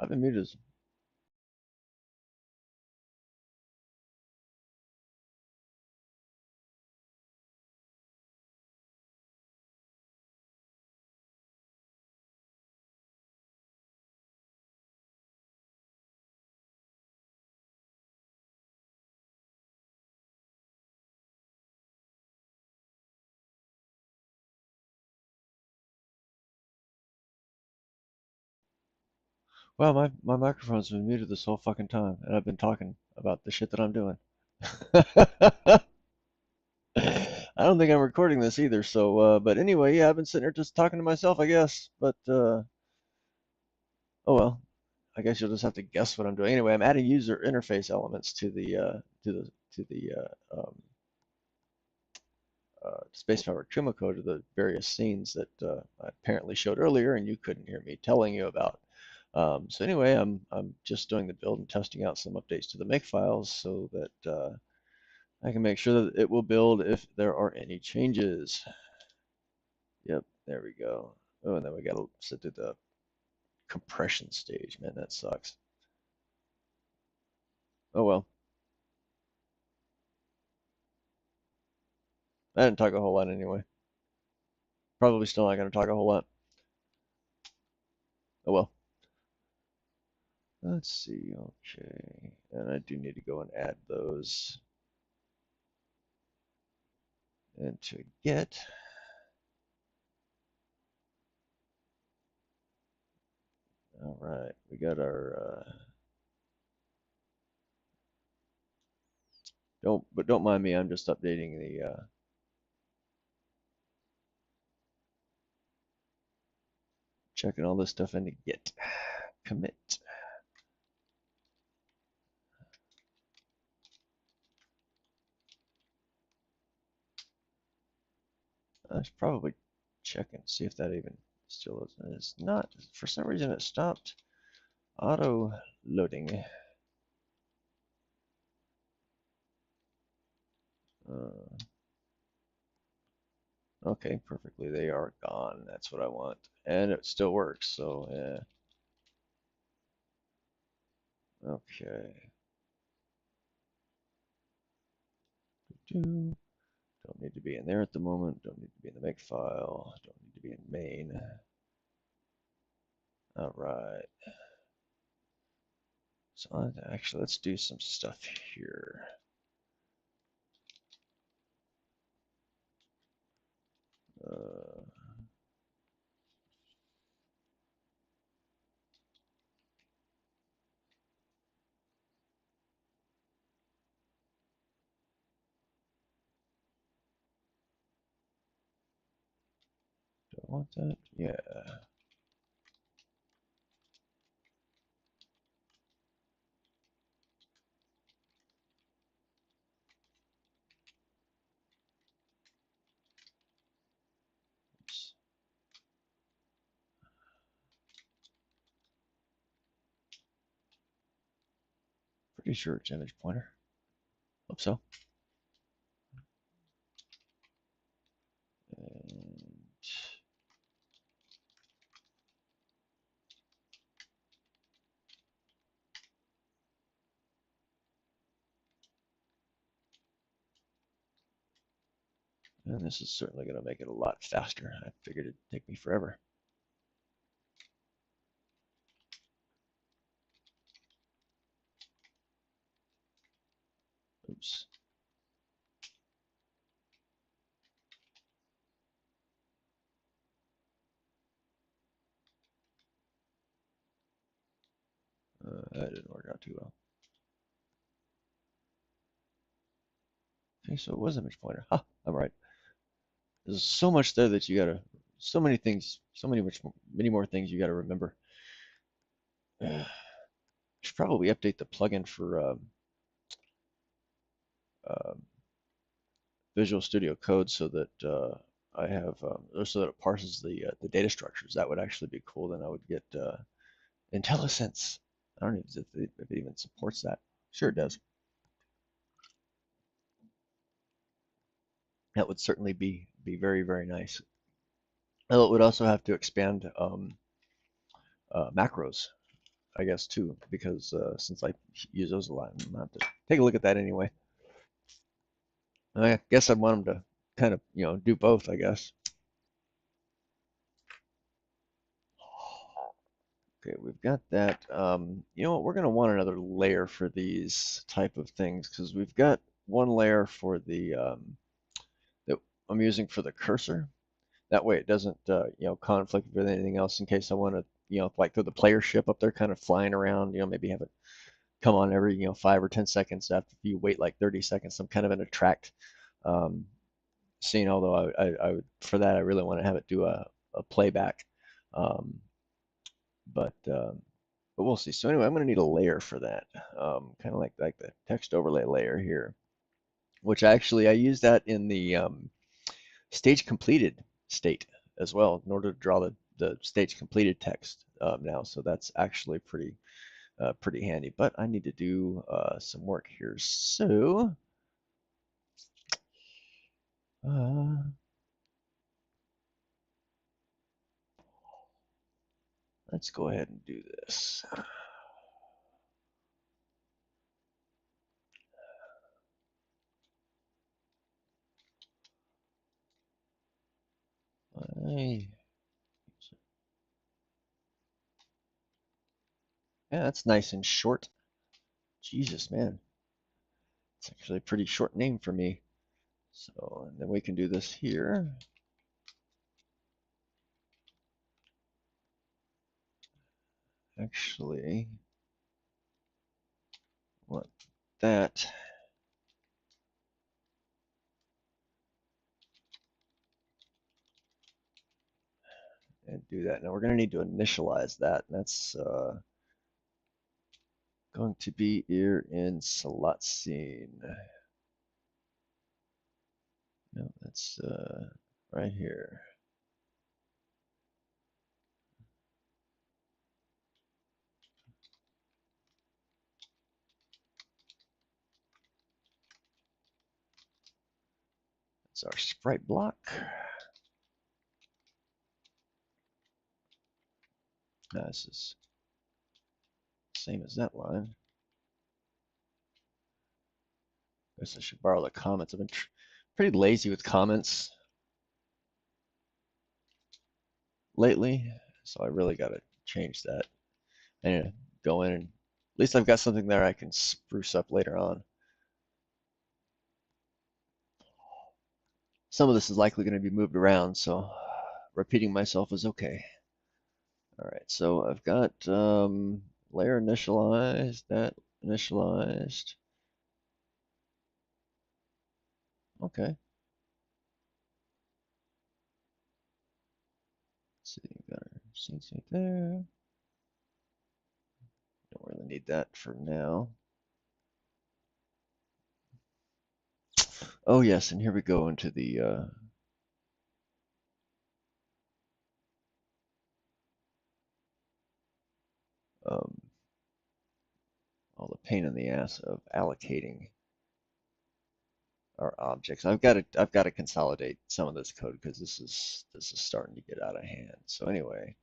I've been muted. Well, my microphone's been muted this whole fucking time, and I've been talking about the shit that I'm doing. I don't think I'm recording this either, so but anyway, yeah, I've been sitting here just talking to myself, I guess. But oh well, I guess you'll just have to guess what I'm doing. Anyway, I'm adding user interface elements to the space power Kumiko to the various scenes that I apparently showed earlier, and you couldn't hear me telling you about. So anyway, I'm just doing the build and testing out some updates to the make files so that I can make sure that it will build if there are any changes. Yep, there we go. Oh, and then we got to sit through the compression stage. Man, that sucks. Oh well, I didn't talk a whole lot anyway. Probably still not going to talk a whole lot. Oh well. Let's see. Okay, and I do need to go and add those into Git. All right, we got our don't mind me. I'm just updating the checking all this stuff into Git commit. I should probably check and see if that even still is. It's not. For some reason, it stopped auto loading. Uh, okay, perfectly. They are gone. That's what I want, and it still works. So yeah. Okay. Don't need to be in there at the moment. Don't need to be in the make file. Don't need to be in main. All right. So actually, let's do some stuff here. Uh, do I want that? Yeah. Oops. Pretty sure it's image pointer. Hope so. And And this is certainly going to make it a lot faster. I figured it'd take me forever. Oops. That didn't work out too well. Okay, so it was image pointer. Ha, I'm right. There's so much there that you gotta, so many things, many more things you gotta remember. Should probably update the plugin for um, Visual Studio Code so that I have, or so that it parses the data structures. That would actually be cool. Then I would get IntelliSense. I don't know if it even supports that. Sure it does. That would certainly be very, very nice. Well, it would also have to expand macros. I guess too, because since I use those a lot, I'm gonna have to take a look at that anyway. I guess I want them to kind of, do both, I guess. Okay, we've got that. You know what? We're gonna want another layer for these type of things because we've got one layer for the that I'm using for the cursor. That way it doesn't, conflict with anything else in case I want to, like throw the player ship up there kind of flying around, maybe have it come on every, 5 or 10 seconds after you wait like 30 seconds, some kind of an attract um, scene. Although I would, for that, I really want to have it do a playback. Um, but we'll see. So anyway, I'm going to need a layer for that, kind of like the text overlay layer here, which actually I use that in the stage completed state as well in order to draw the stage completed text now. So that's actually pretty handy. But I need to do some work here. So uh, let's go ahead and do this. I, yeah, that's nice and short. Jesus, man. It's actually a pretty short name for me. So, and then we can do this here. Actually, want that and do that. Now we're going to need to initialize that. And that's going to be here in slot scene. No, that's right here. That's our sprite block. This is same as that line. I guess I should borrow the comments. I've been pretty lazy with comments lately, so I really got to change that. I need to go in and at least I've got something there I can spruce up later on. Some of this is likely going to be moved around, so repeating myself is okay. All right, so I've got layer initialized, that initialized. Okay. Let's see, we've got our scene state there. Don't really need that for now. Oh yes, and here we go into the um, all the pain in the ass of allocating our objects. I've got to consolidate some of this code because this is starting to get out of hand. So anyway,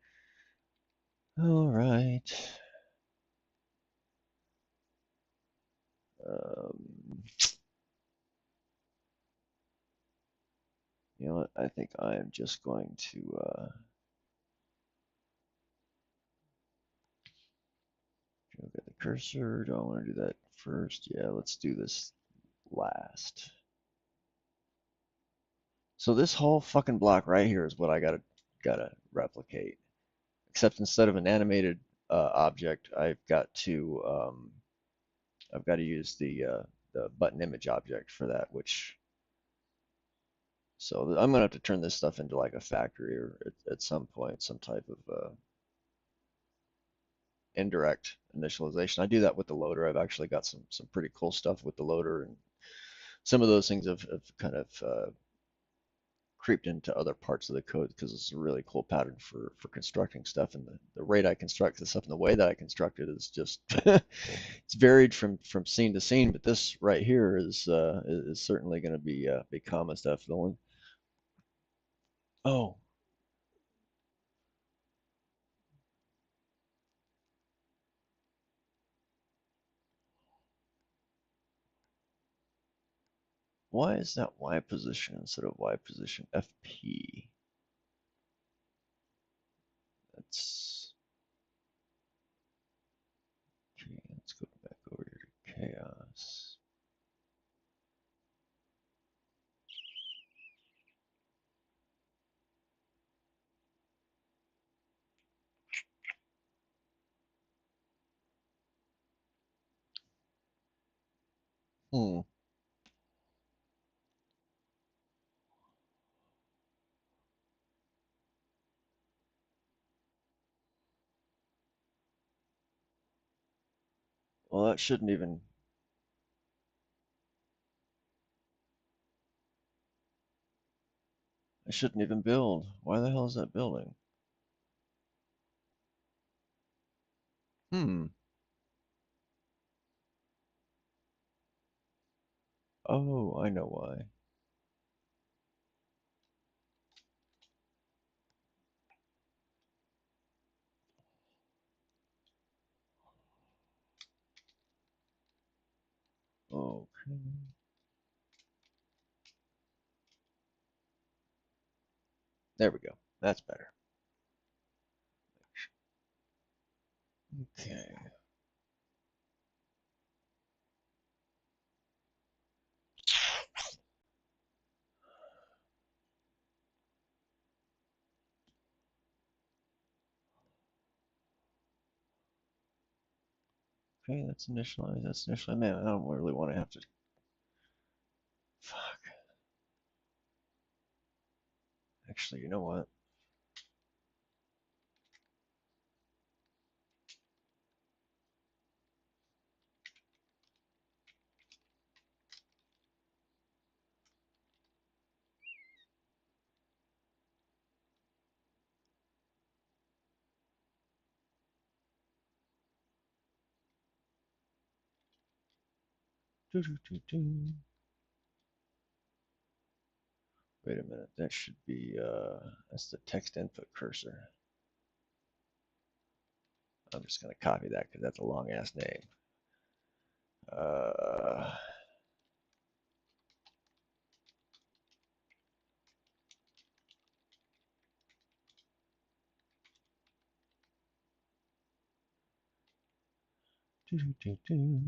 all right. Um, you know what? I think I am just going to look at the cursor. Do I want to do that first? Yeah, let's do this last. So this whole fucking block right here is what I gotta replicate. Except instead of an animated object, I've got to use the button image object for that. So I'm gonna have to turn this stuff into like a factory or at some point some type of indirect initialization. I do that with the loader. I've actually got some pretty cool stuff with the loader, and some of those things have kind of creeped into other parts of the code because it's a really cool pattern for constructing stuff. And the rate I construct the stuff and the way that I construct it is just it's varied from scene to scene. But this right here is certainly going to be common stuff. The one, oh, Why is that Y position instead of Y position FP? That's okay. Let's go back over here to chaos. Hmm. Well, that shouldn't even. I shouldn't even build. Why the hell is that building? Hmm. Oh, I know why. Okay. There we go. That's better. Okay. Okay, that's initialized. That's initialized. Man, I don't really want to have to. Fuck. Actually, you know what? Do, do, do, do. Wait a minute. That should be. That's the text input cursor. I'm just gonna copy that because that's a long ass name. Uh. Do, do, do, do.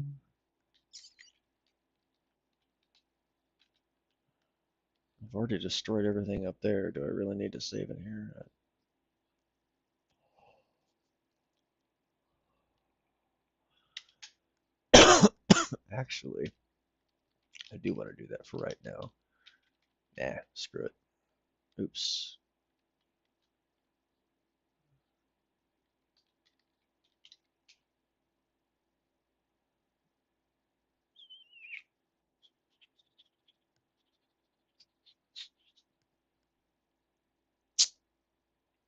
I've already destroyed everything up there. Do I really need to save in here? Actually, I do want to do that for right now. Nah, screw it. Oops.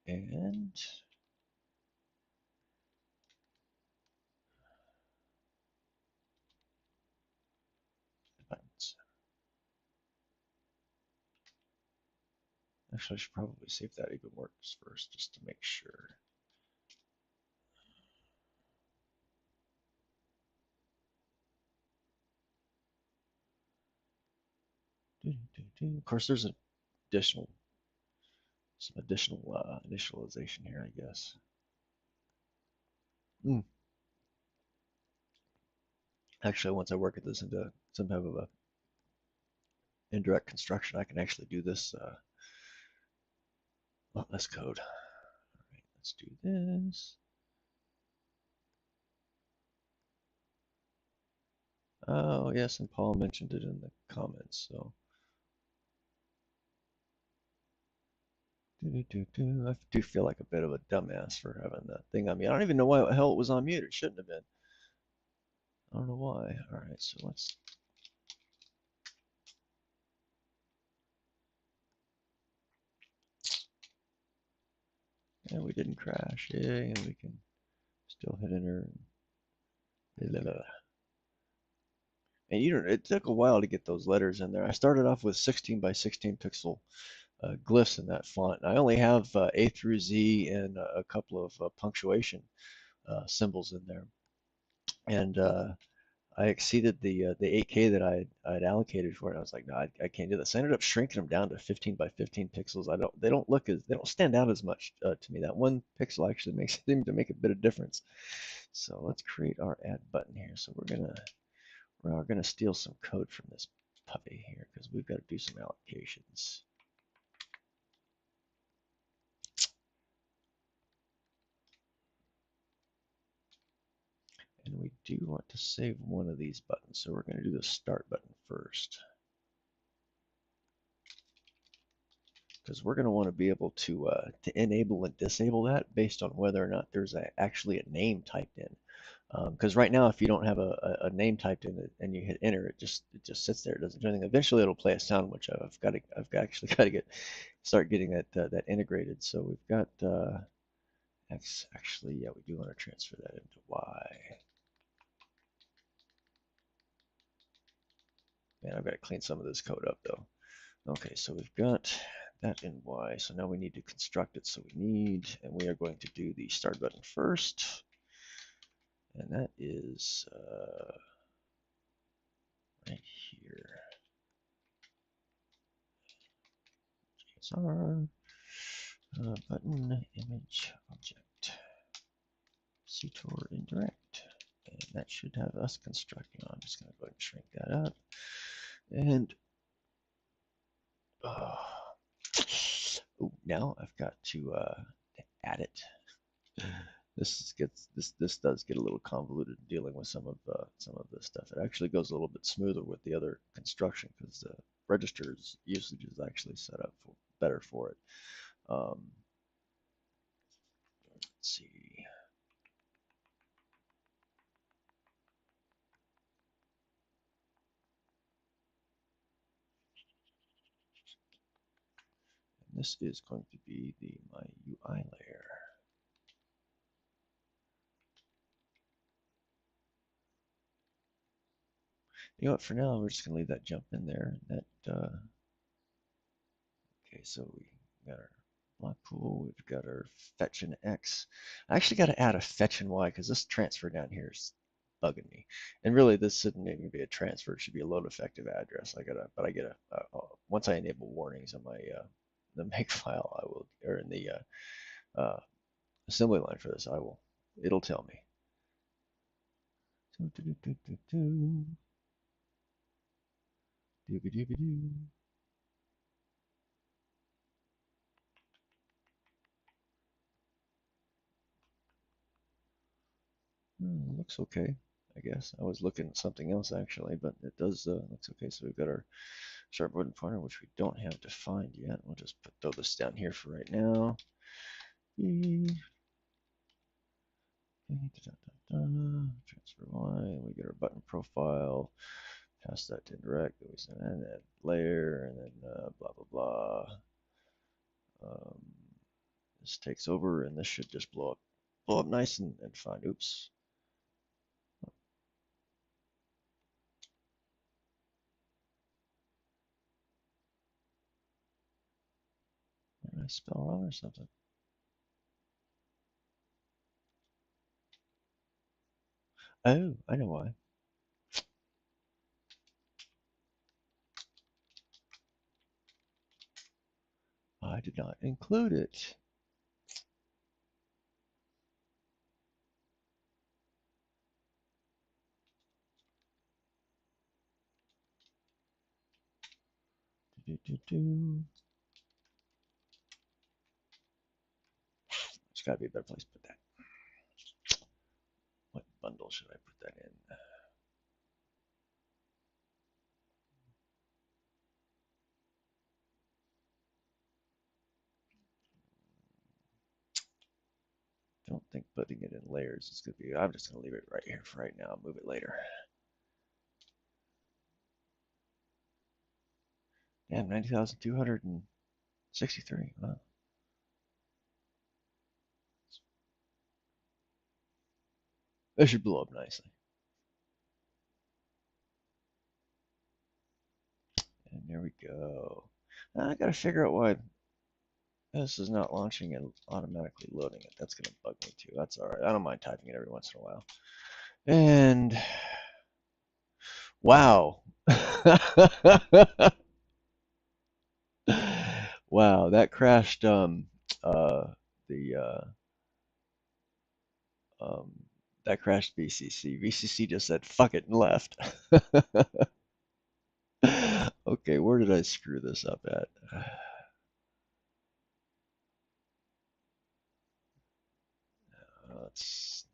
And buttons. Actually, I should probably see if that even works first, just to make sure. Of course, there's additional, some additional initialization here, I guess. Mm. Actually, once I work at this into some type of a indirect construction, I can actually do this lot less code. All right, let's do this. Oh, yes, and Paul mentioned it in the comments, so. I do feel like a bit of a dumbass for having that thing on me. I don't even know why the hell it was on mute. It shouldn't have been. I don't know why. All right, so let's. And we didn't crash. Yay, and we can still hit enter. And you know, it took a while to get those letters in there. I started off with 16 by 16 pixel glyphs in that font. I only have A through Z and a couple of punctuation symbols in there. And I exceeded the 8K that I'd allocated for it. I was like, no, I can't do this. I ended up shrinking them down to 15 by 15 pixels. They don't stand out as much to me. That one pixel actually makes seem to make a bit of difference. So let's create our add button here. So we're gonna steal some code from this puppy here because we've got to do some allocations. And we do want to save one of these buttons. So we're going to do the start button first. Because we're going to want to be able to enable and disable that based on whether or not there's actually a name typed in. Because right now, if you don't have a name typed in it and you hit enter, it just sits there. It doesn't do anything. Eventually, it'll play a sound, which I've actually got to start getting that integrated. So we've got X. Actually, yeah, we do want to transfer that into Y. Man, I've got to clean some of this code up though. Okay, so we've got that in Y. So now we need to construct it. So we are going to do the start button first. And that is right here. JSR button image object CTOR indirect. And that should have us constructing. I'm just going to go ahead and shrink that up. And now I've got to add it. This does get a little convoluted dealing with some of this stuff. It actually goes a little bit smoother with the other construction because the register's usage is actually set up better for it. Let's see. And this is going to be my UI layer. You know what? For now, we're just going to leave that jump in there. Okay, so we got our block pool. We've got our fetch and X. I actually got to add a fetch and Y because this transfer down here is bugging me. And really, this shouldn't even be a transfer. It should be a load effective address. But I get once I enable warnings on my the make file, I will, or in the assembly line for this, it'll tell me. Looks okay, I guess. I was looking at something else actually, but it does looks okay. So we've got our sharp button pointer, which we don't have defined yet. We'll just throw this down here for right now. Transfer Y. We get our button profile. Pass that to indirect. We send in that layer, and then blah blah blah. This takes over, and this should just blow up nice and fine. Oops. Did I spell wrong or something? Oh, I know why. I did not include it. There's got to be a better place to put that. What bundle should I put that in? Don't think putting it in layers is going to be. I'm just going to leave it right here for right now. Move it later. Damn, 90,263. Wow. That should blow up nicely. And there we go. Now I got to figure out why this is not launching and automatically loading it. That's going to bug me too. That's all right. I don't mind typing it every once in a while. And Wow. Wow, that crashed uh the um that crashed VCC. VCC just said fuck it and left. Okay, where did I screw this up at? It's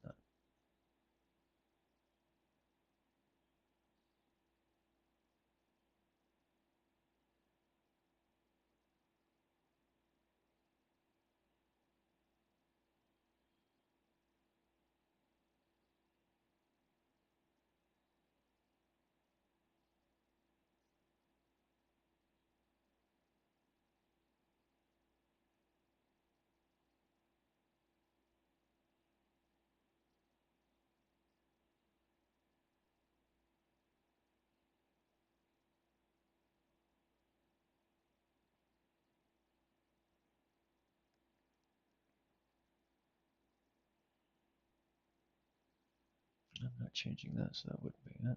I'm not changing that, so that wouldn't be it.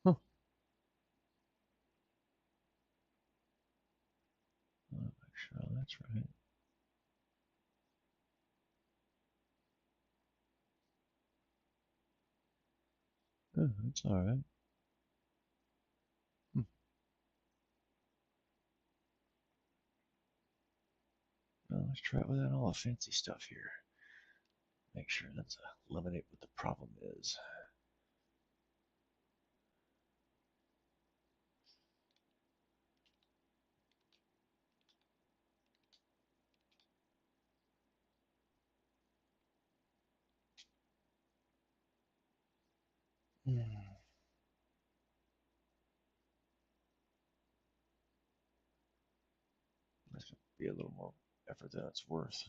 Huh. I'll make sure that's right. Oh, that's all right. Hmm. Well, let's try it without all the fancy stuff here. Make sure that's eliminate what the problem is. Hmm. This would be a little more effort than it's worth.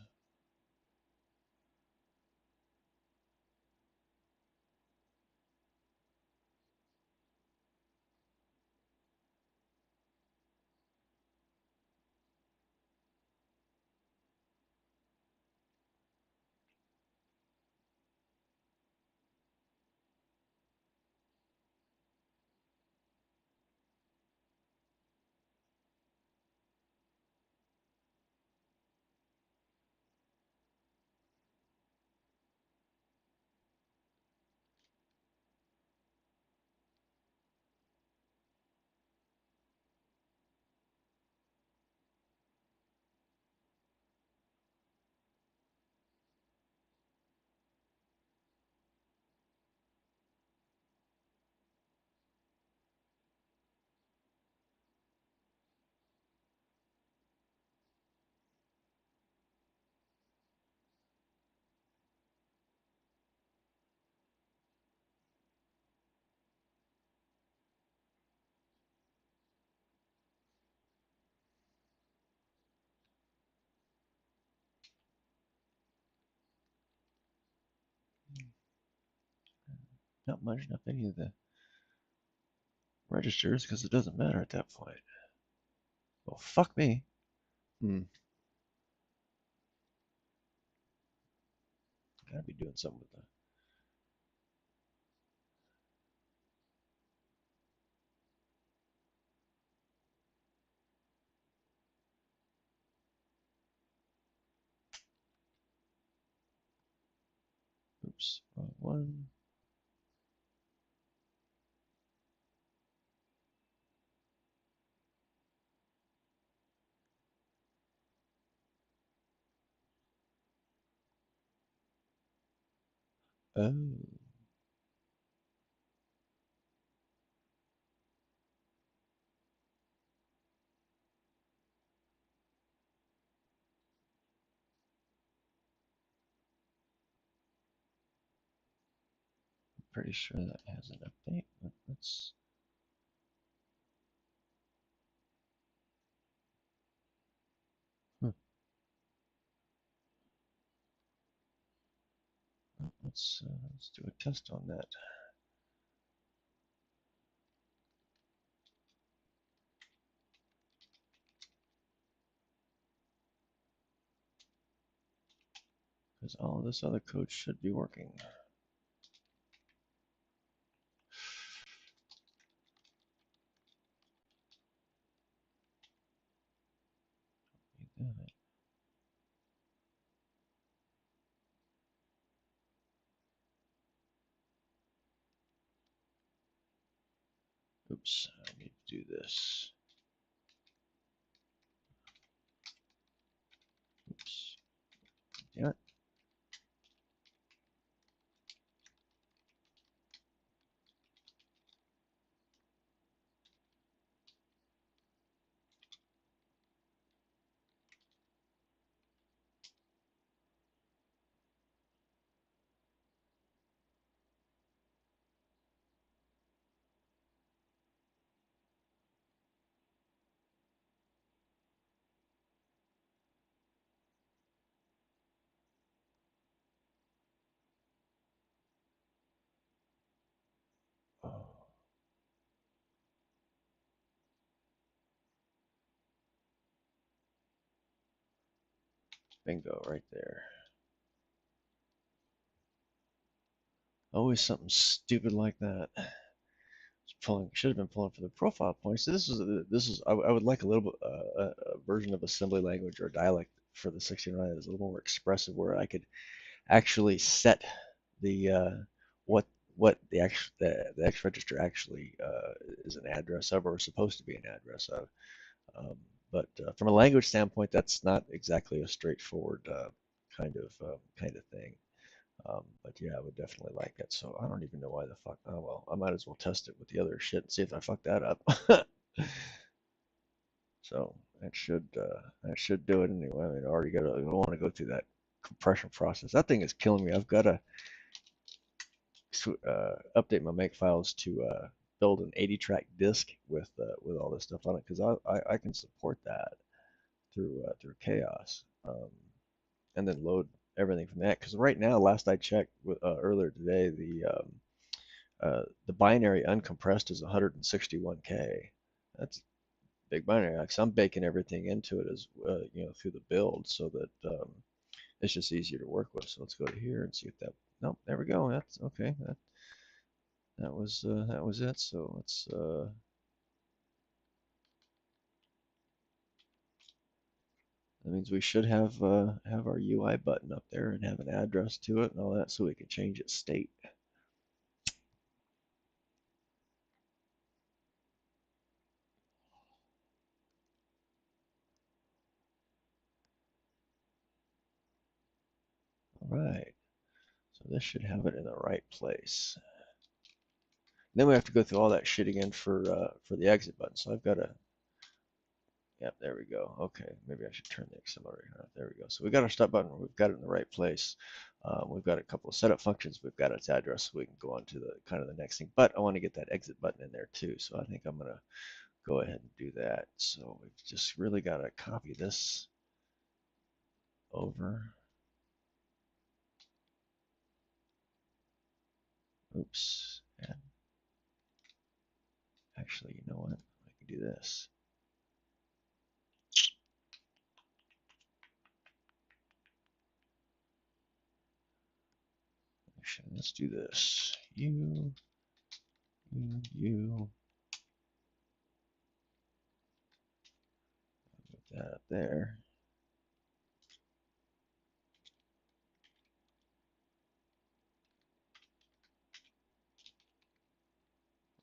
Not much up any of the registers because it doesn't matter at that point. Well, fuck me. Hmm. Gotta be doing something with that. Oops. Wrong one. Oh. pretty sure that has an update, but hmm, let's do a test on that. Because all of this other code should be working. Oops, I need to do this. Oops, damn it. Oh, bingo, right there. Always something stupid like that. Should have been pulling for the profile points. So this is I would like a little bit a version of assembly language or dialect for the 69 that is a little more expressive, where I could actually set the what the X register actually is an address of, or is supposed to be an address of. Um, but from a language standpoint, that's not exactly a straightforward kind of thing. But yeah, I would definitely like it. So I don't even know why the fuck. Oh well, I might as well test it with the other shit and see if I fuck that up. So that should do it anyway. I mean, I already got. I don't want to go through that compression process. That thing is killing me. I've got to update my make files to build an 80 track disc with all this stuff on it, because I can support that through Chaos, and then load everything from that. Because right now, last I checked earlier today, the binary uncompressed is 161K. That's big binary. Because I'm baking everything into it as through the build, so that it's just easier to work with. So let's go to here and see if that. Nope, there we go. That's okay. That was it. So let's that means we should have our UI button up there and have an address to it and all that, so we can change its state. All right. So this should have it in the right place. Then we have to go through all that shit again for the exit button. So I've got to. Yep, there we go. Okay, maybe I should turn the accelerator off. There we go. So we got our stop button. We've got it in the right place. We've got a couple of setup functions. We've got its address, so we can go on to the kind of the next thing. But I want to get that exit button in there too. So I think I'm gonna go ahead and do that. So we've just really got to copy this over. Oops. And actually, you know what? I can do this. Actually, let's do this. You. Put that up there.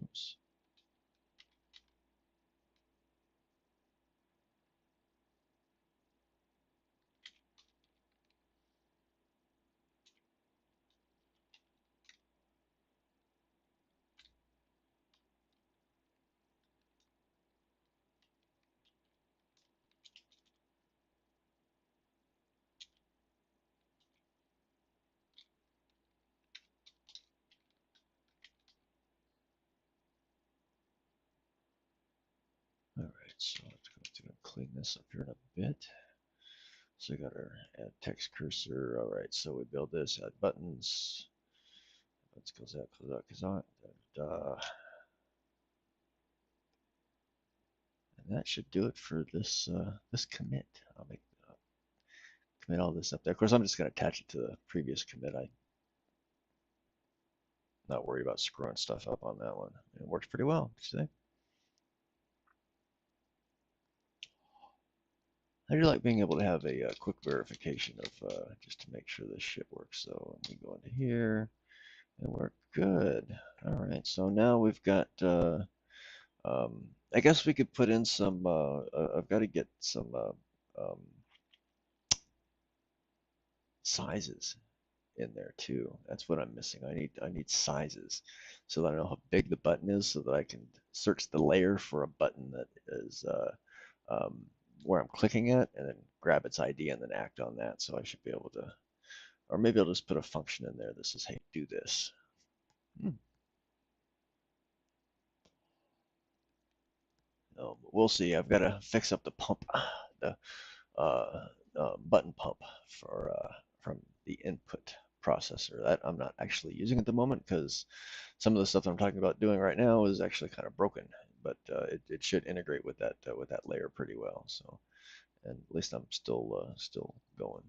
Oops. All right, so let's go through and clean this up here in a bit. So we got our add text cursor. All right, so we build this, add buttons. Let's close out, close out, close out. And that should do it for this this commit. I'll make commit all this up there. Of course, I'm just going to attach it to the previous commit. I'm not worried about screwing stuff up on that one. It works pretty well. See? I do like being able to have a, quick verification of just to make sure this shit works. So let me go into here and we're good. All right, so now we've got. I guess we could put in some. I've got to get some um, sizes in there too. That's what I'm missing. I need sizes so that I know how big the button is, so that I can search the layer for a button that is um, where I'm clicking at, and then grab its ID and then act on that. So I should be able to, or maybe I'll just put a function in there that says, "Hey, do this." Hmm. We'll see. I've got to fix up the pump, the button pump for from the input processor. That I'm not actually using at the moment because some of the stuff I'm talking about doing right now is actually kind of broken, but it should integrate with that layer pretty well. So, and at least I'm still going.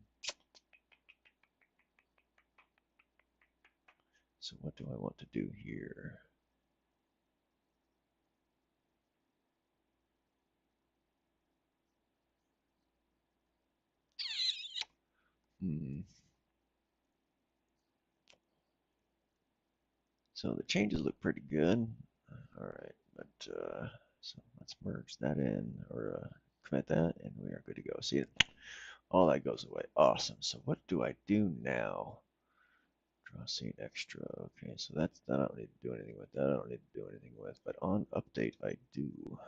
So what do I want to do here? Hmm. So the changes look pretty good. All right, but so let's merge that in or commit that, and we are good to go. See, all that goes away. Awesome. So what do I do now? Draw scene extra. Okay, so that's that. I don't need to do anything with that. I don't need to do anything with. But on update, I do.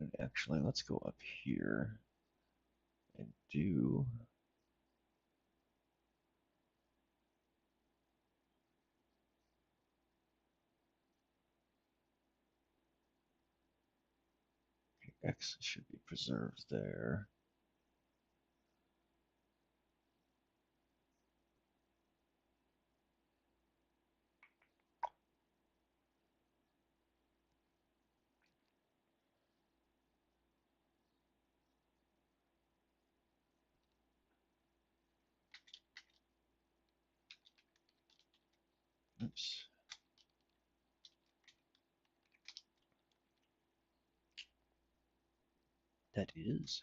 And actually, let's go up here and do. X should be preserved there. Oops. That is.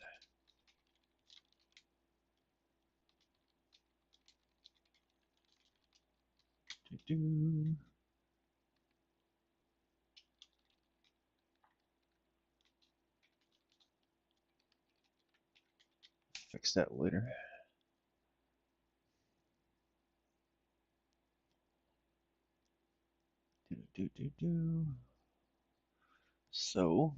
Do -do. Fix that later. Do. So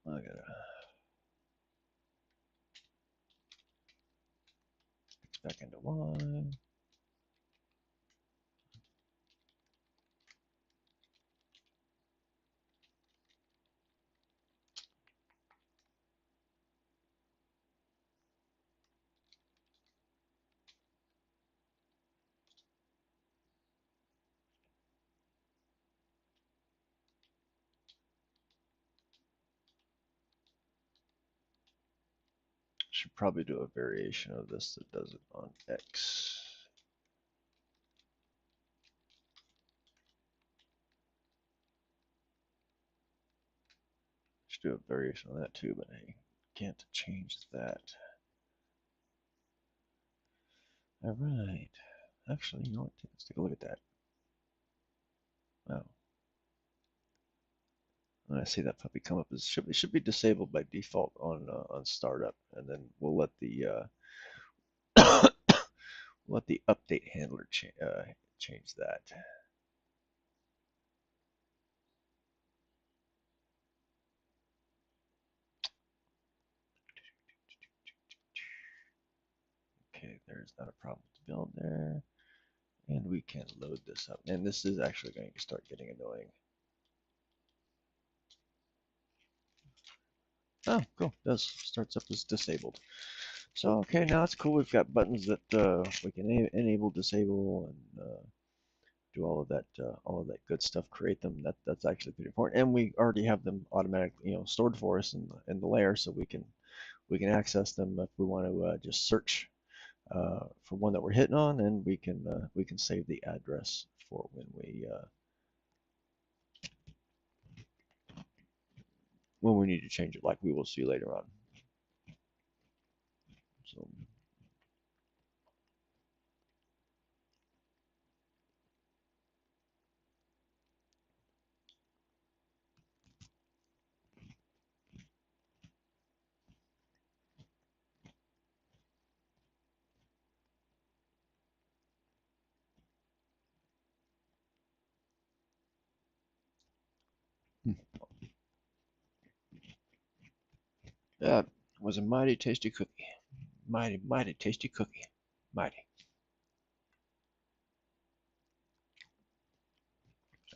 I gotta fix back into Y. Should probably do a variation of this that does it on X. Should do a variation on that too, but I can't change that. All right. Actually, you know what? Let's take a look at that. Wow. When I see that puppy come up, it should be disabled by default on startup, and then we'll let the let the update handler change that. Okay, there's not a problem build there. And we can load this up. And this is actually going to start getting annoying. Oh, cool. Does starts up as disabled. So okay, now it's cool. We've got buttons that we can enable, disable, and do all of that good stuff. Create them. That's actually pretty important. And we already have them automatically, stored for us in the layer, so we can access them if we want to just search for one that we're hitting on, and we can save the address for when we need to change it, like we will see later on. So. That was a mighty tasty cookie. Mighty, mighty tasty cookie. Mighty.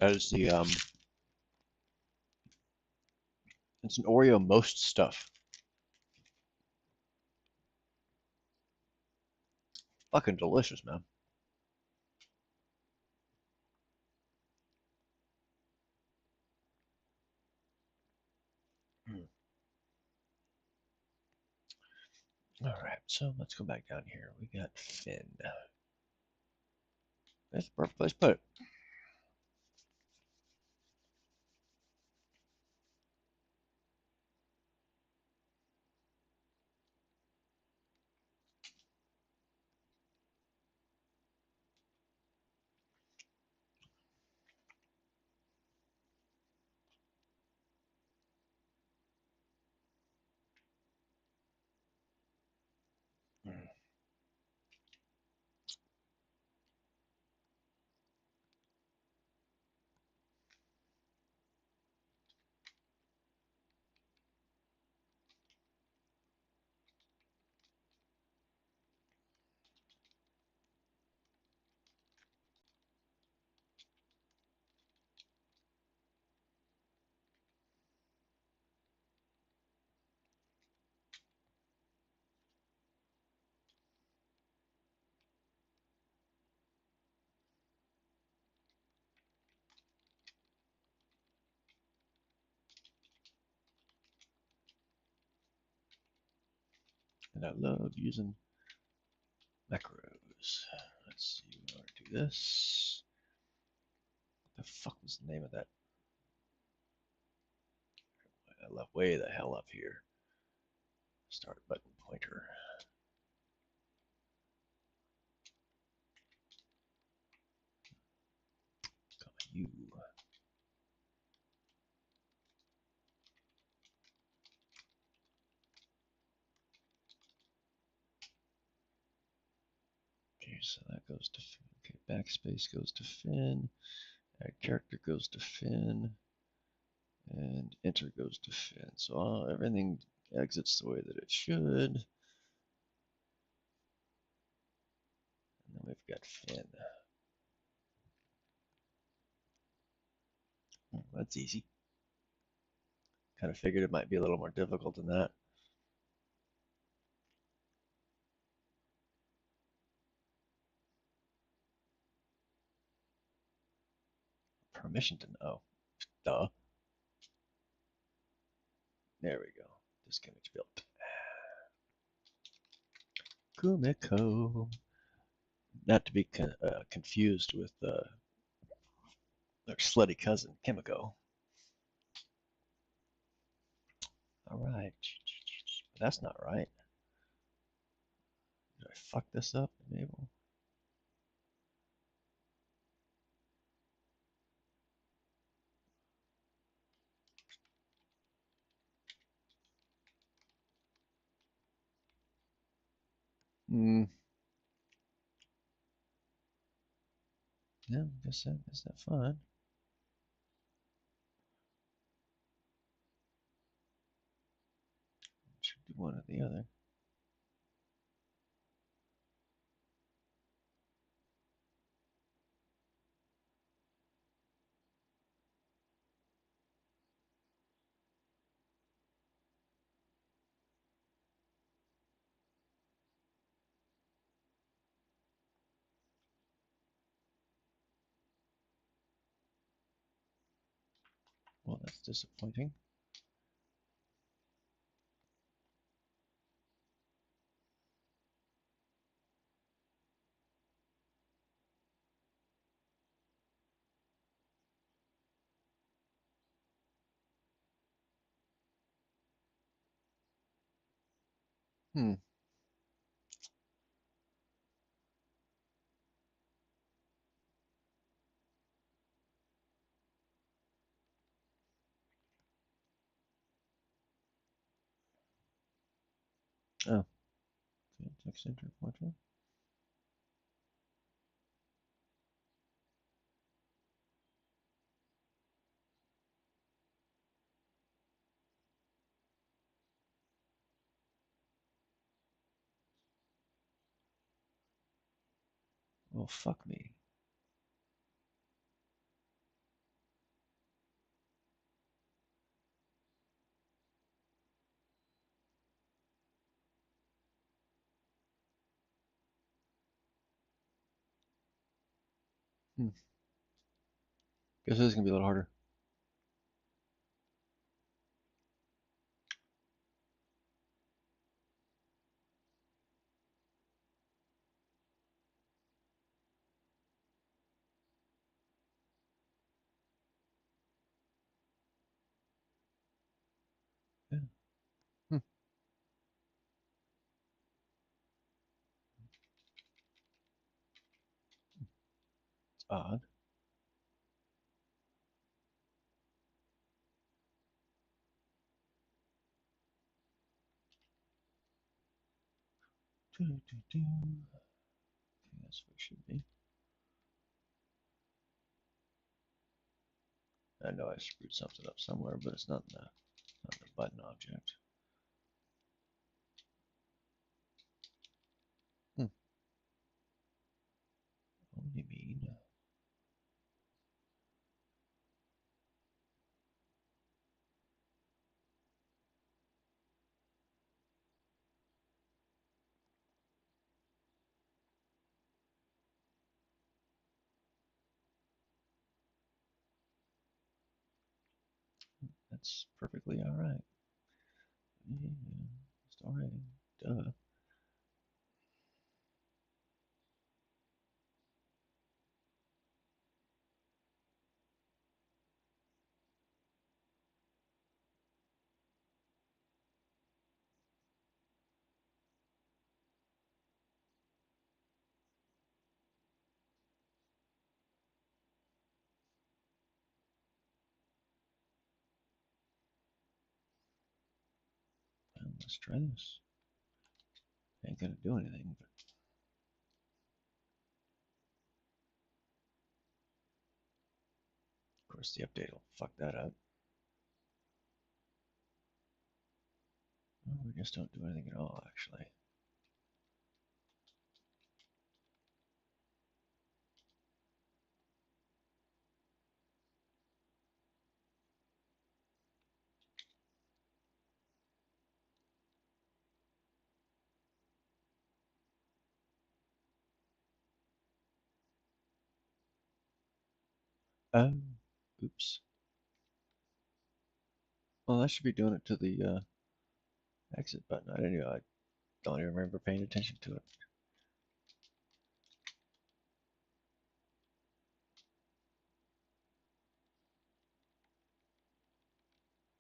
That is it's an Oreo most stuff. Fucking delicious, man. Mm. All right, so let's go back down here. We got Finn. That's the perfect place to put it. Mm. And I love using macros. Let's see, we want to do this. What the fuck was the name of that? I love way the hell up here. Start button pointer. You. Okay, so that goes to okay. Backspace goes to Finn. Add character goes to Finn. And enter goes to Finn. So everything exits the way that it should. And then we've got Finn. Oh, that's easy. Kind of figured it might be a little more difficult than that. Permission to know. Duh. There we go. Disk image built. Kumiko. Not to be confused with their slutty cousin, Kimiko. All right. But that's not right. Did I fuck this up? Enable. Hmm. Yeah, I guess that's fine. Should do one or the other. Well, that's disappointing. Hmm. Oh, okay, text enter pointer. Oh, fuck me. Hmm. Guess this is gonna be a little harder. Yeah. Hmm. It's odd. Okay, that's what it should be. I know I screwed something up somewhere, but it's not the button object. Hmm. What do you mean? That's perfectly all right. Yeah, it's all right. Duh. Well, let's try this. Ain't gonna do anything, but of course the update will fuck that up. Well, we just don't do anything at all, actually. Oh, oops. Well, that should be doing it to the exit button. I didn't. I don't even remember paying attention to it.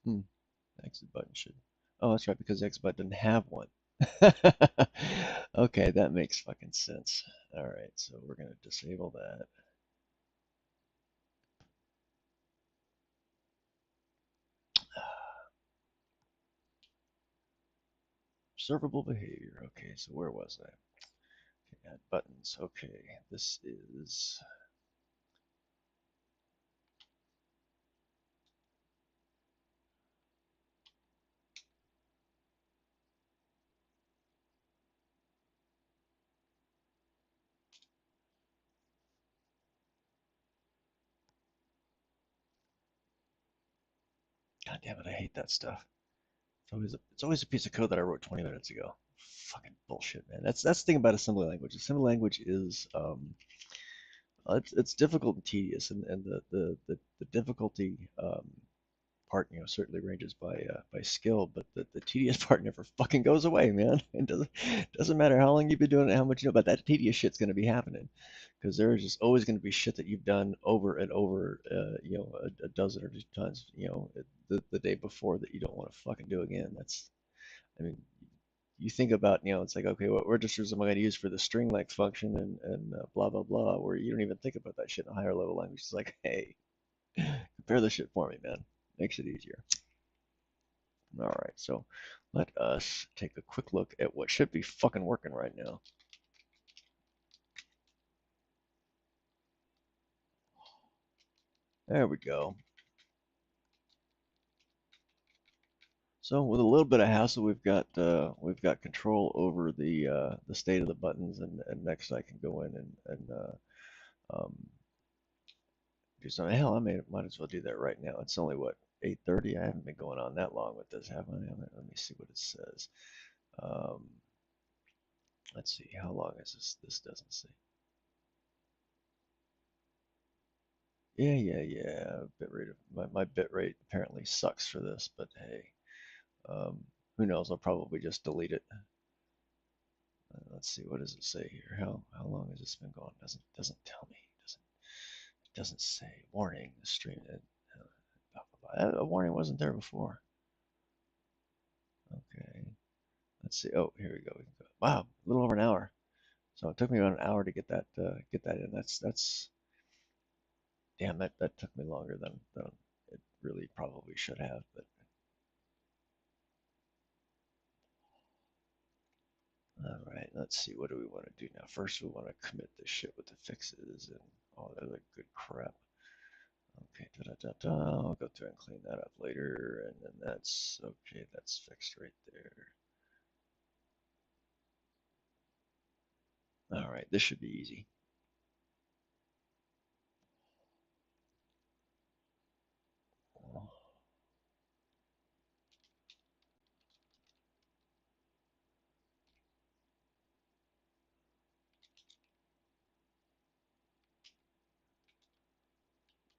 Hmm. Exit button should. Oh, that's right, because the exit button didn't have one. Okay, that makes fucking sense. All right, so we're gonna disable that. Observable behavior. Okay, so where was I? Okay, add buttons. Okay, this is. God damn it, I hate that stuff. It's always a piece of code that I wrote 20 minutes ago. Fucking bullshit, man. That's the thing about assembly language. Assembly language is it's difficult and tedious, and the difficulty. part, certainly ranges by skill, but the tedious part never fucking goes away, man. It doesn't matter how long you've been doing it, how much you know about that tedious shit's gonna be happening, because there is just always gonna be shit that you've done over and over, a dozen or two times, the day before that you don't want to fucking do again. I mean, you think about, it's like, okay, what registers am I going to use for the string length function and blah blah blah, where you don't even think about that shit in a higher level language. It's like, hey, compare this shit for me, man. Makes it easier. All right, so let us take a quick look at what should be fucking working right now. There we go. So with a little bit of hassle, we've got control over the state of the buttons, and next I can go in and do something. Hell, might as well do that right now. It's only what, 8:30. I haven't been going on that long with this, have I? Let me see what it says. Um, let's see, how long is this? This doesn't say. Yeah. Bitrate of my bitrate apparently sucks for this, but hey, um, who knows? I'll probably just delete it. Let's see, what does it say here? How long has this been going? Doesn't tell me. Doesn't say. Warning: the stream. Blah, blah, blah. A warning wasn't there before. Okay. Let's see. Oh, here we go. Wow, a little over an hour. So it took me about an hour to get that in. That's damn, that took me longer than it really probably should have. But all right, let's see. What do we want to do now? First, we want to commit this shit with the fixes and all that other good crap. Okay, da da da da. I'll go through and clean that up later, and then that's okay. That's fixed right there. All right, this should be easy.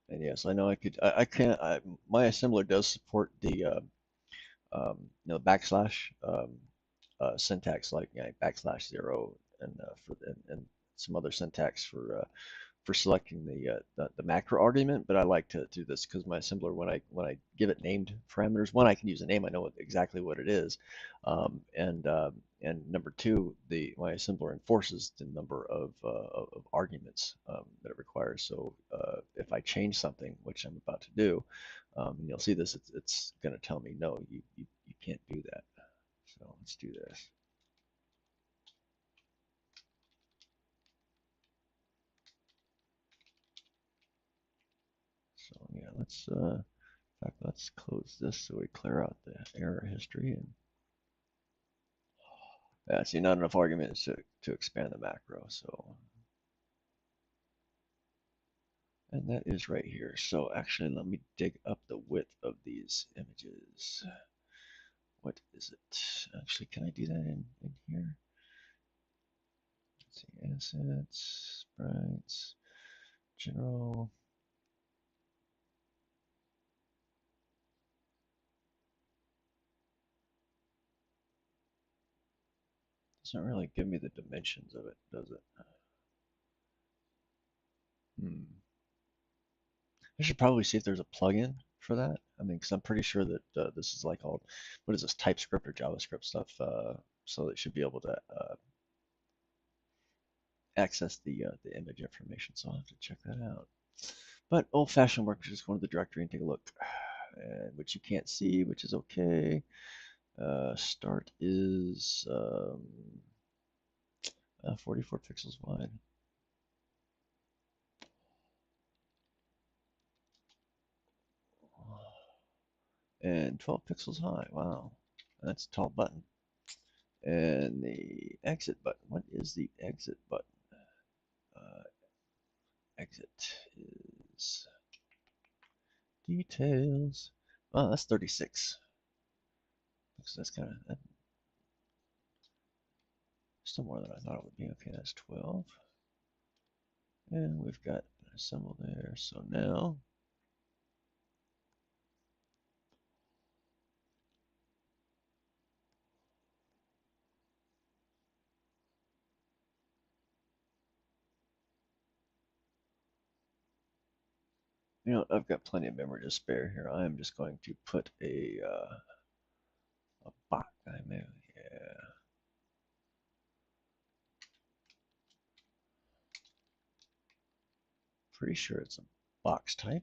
And yes, I know I could. I can't. My assembler does support the backslash syntax, like backslash zero, and and some other syntax for selecting the macro argument. But I like to do this because my assembler, when I give it named parameters, one, I can use a name, I know exactly what it is, and number two, the my assembler enforces the number of arguments that it requires. So if I change something, which I'm about to do, and you'll see this, it's going to tell me no, you can't do that. So let's do this. So yeah, in fact, let's close this so we clear out the error history. And yeah, see, not enough arguments to expand the macro. So, and that is right here. So actually, let me dig up the width of these images. What is it? Actually, can I do that in here? Let's see, assets, sprites, general. Doesn't really give me the dimensions of it, does it? Hmm. I should probably see if there's a plugin for that. I mean, because I'm pretty sure that this is like all, what is this, TypeScript or JavaScript stuff? So it should be able to access the image information. So I'll have to check that out. But old-fashioned work is just go into the directory and take a look, which you can't see, which is okay. Start is 44 pixels wide. And 12 pixels high. Wow, that's a tall button. And the exit button. What is the exit button? Uh, exit is details. Oh, that's 36. So that's kind of still more than I thought it would be. Okay, that's 12. And we've got a symbol there. So now You know, I've got plenty of memory to spare here. I am just going to put a box. I mean, yeah, pretty sure it's a box type.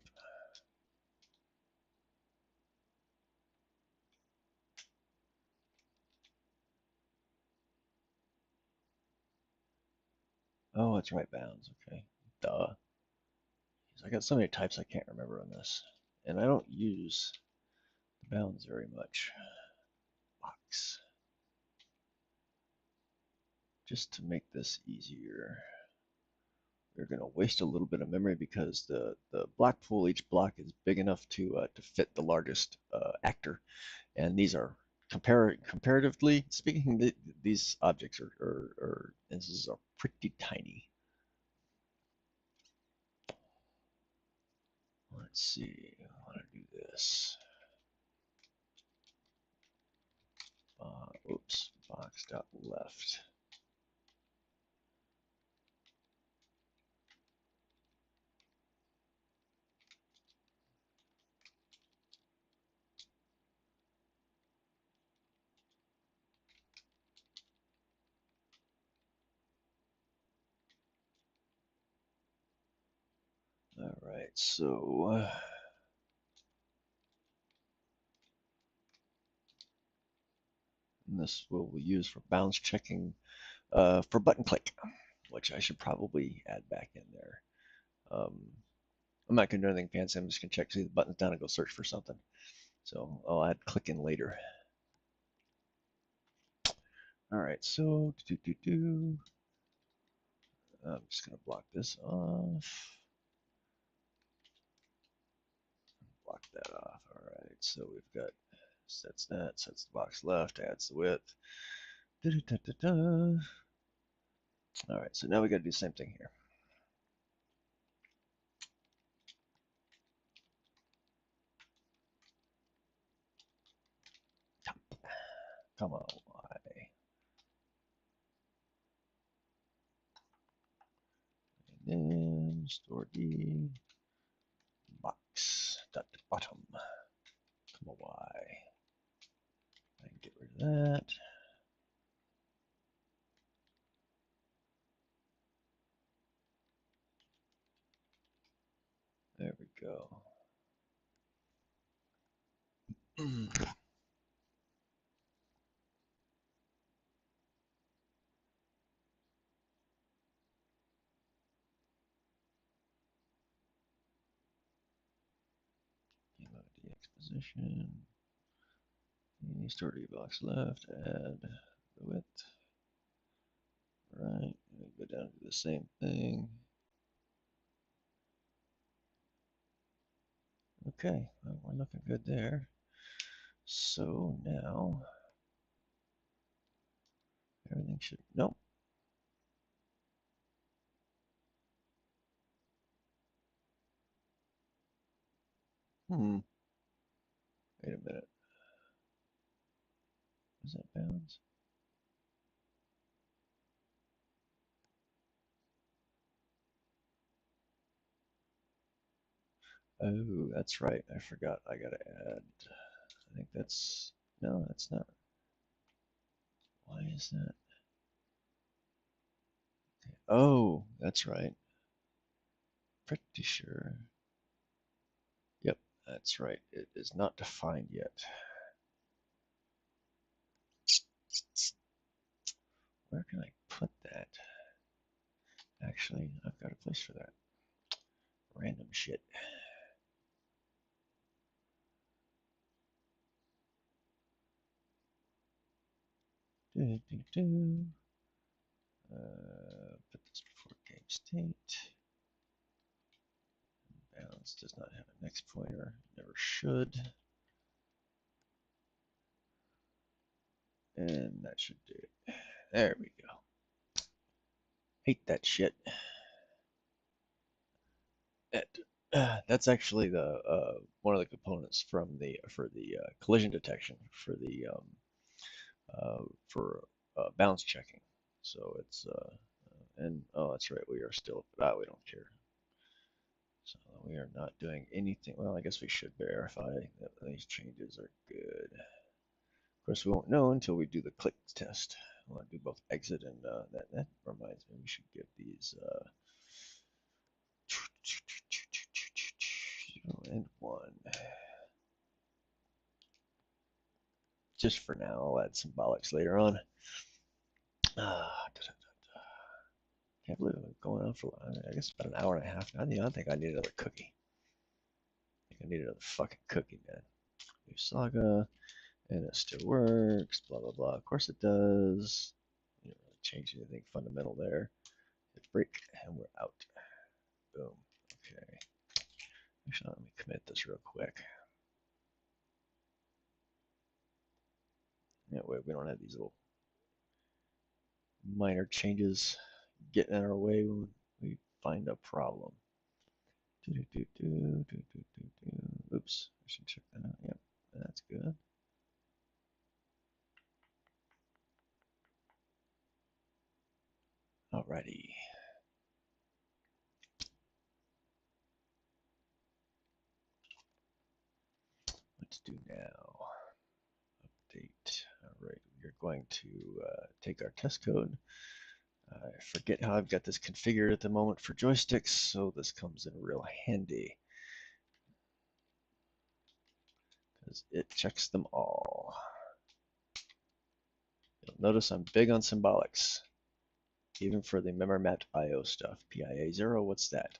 Oh, it's right bounds. Okay, duh. I got so many types I can't remember on this, and I don't use the bounds very much. Box, just to make this easier. We're going to waste a little bit of memory because the block pool, each block is big enough to fit the largest actor, and these are comparatively speaking, these objects or instances are pretty tiny. Let's see, I want to do this. Oops, box got left. All right, so this we'll use for bounds checking for button click, which I should probably add back in there. Um, I'm not going to do anything fancy. I'm just going to check, see the button's down, and go search for something. So I'll add click in later. All right, so I'm just going to block this off. Block that off. All right, so we've got sets that, sets the box left, adds the width. All right, so now we got to do the same thing here. Come on, why? And then store D box dot bottom. Come on, why? I can get rid of that. There we go. DX position. Store D box left. Add the width. Right. Go down to the same thing. Okay, well, we're looking good there. So now everything should, nope. Wait a minute. Is that bounds? Oh, that's right. I forgot. I gotta add. I think that's, no, that's not. Why is that? Oh, that's right. Pretty sure. Yep, that's right. It is not defined yet. Where can I put that? Actually, I've got a place for that. Random shit. Do, do, do. Put this before game state. Bounds does not have a next pointer. Never should. And that should do it. There we go. Hate that shit. That, that's actually the one of the components from the for the collision detection for bounce checking. So it's and oh, that's right, we are still, we don't care. So we are not doing anything. Well, I guess we should verify that these changes are good. Of course, we won't know until we do the click test. I want to do both exit and that reminds me we should give these 0 and 1. Just for now, I'll add symbolics later on. Can't believe I've been going on for, I guess, about an hour and a half now. I think I need another cookie. I think I need another fucking cookie, man. New saga, and it still works, blah, blah, blah. Of course it does. You don't really change anything fundamental there. Hit break, and we're out. Boom. Okay. Actually, let me commit this real quick. That way we don't have these little minor changes getting in our way when we find a problem. Oops, I should check that out. Yep, that's good. Alrighty. Let's do now. Update. Alright, we're going to take our test code. I forget how I've got this configured at the moment for joysticks, so this comes in real handy. Because it checks them all. You'll notice I'm big on symbolics, even for the MemorMat IO stuff. PIA 0, what's that?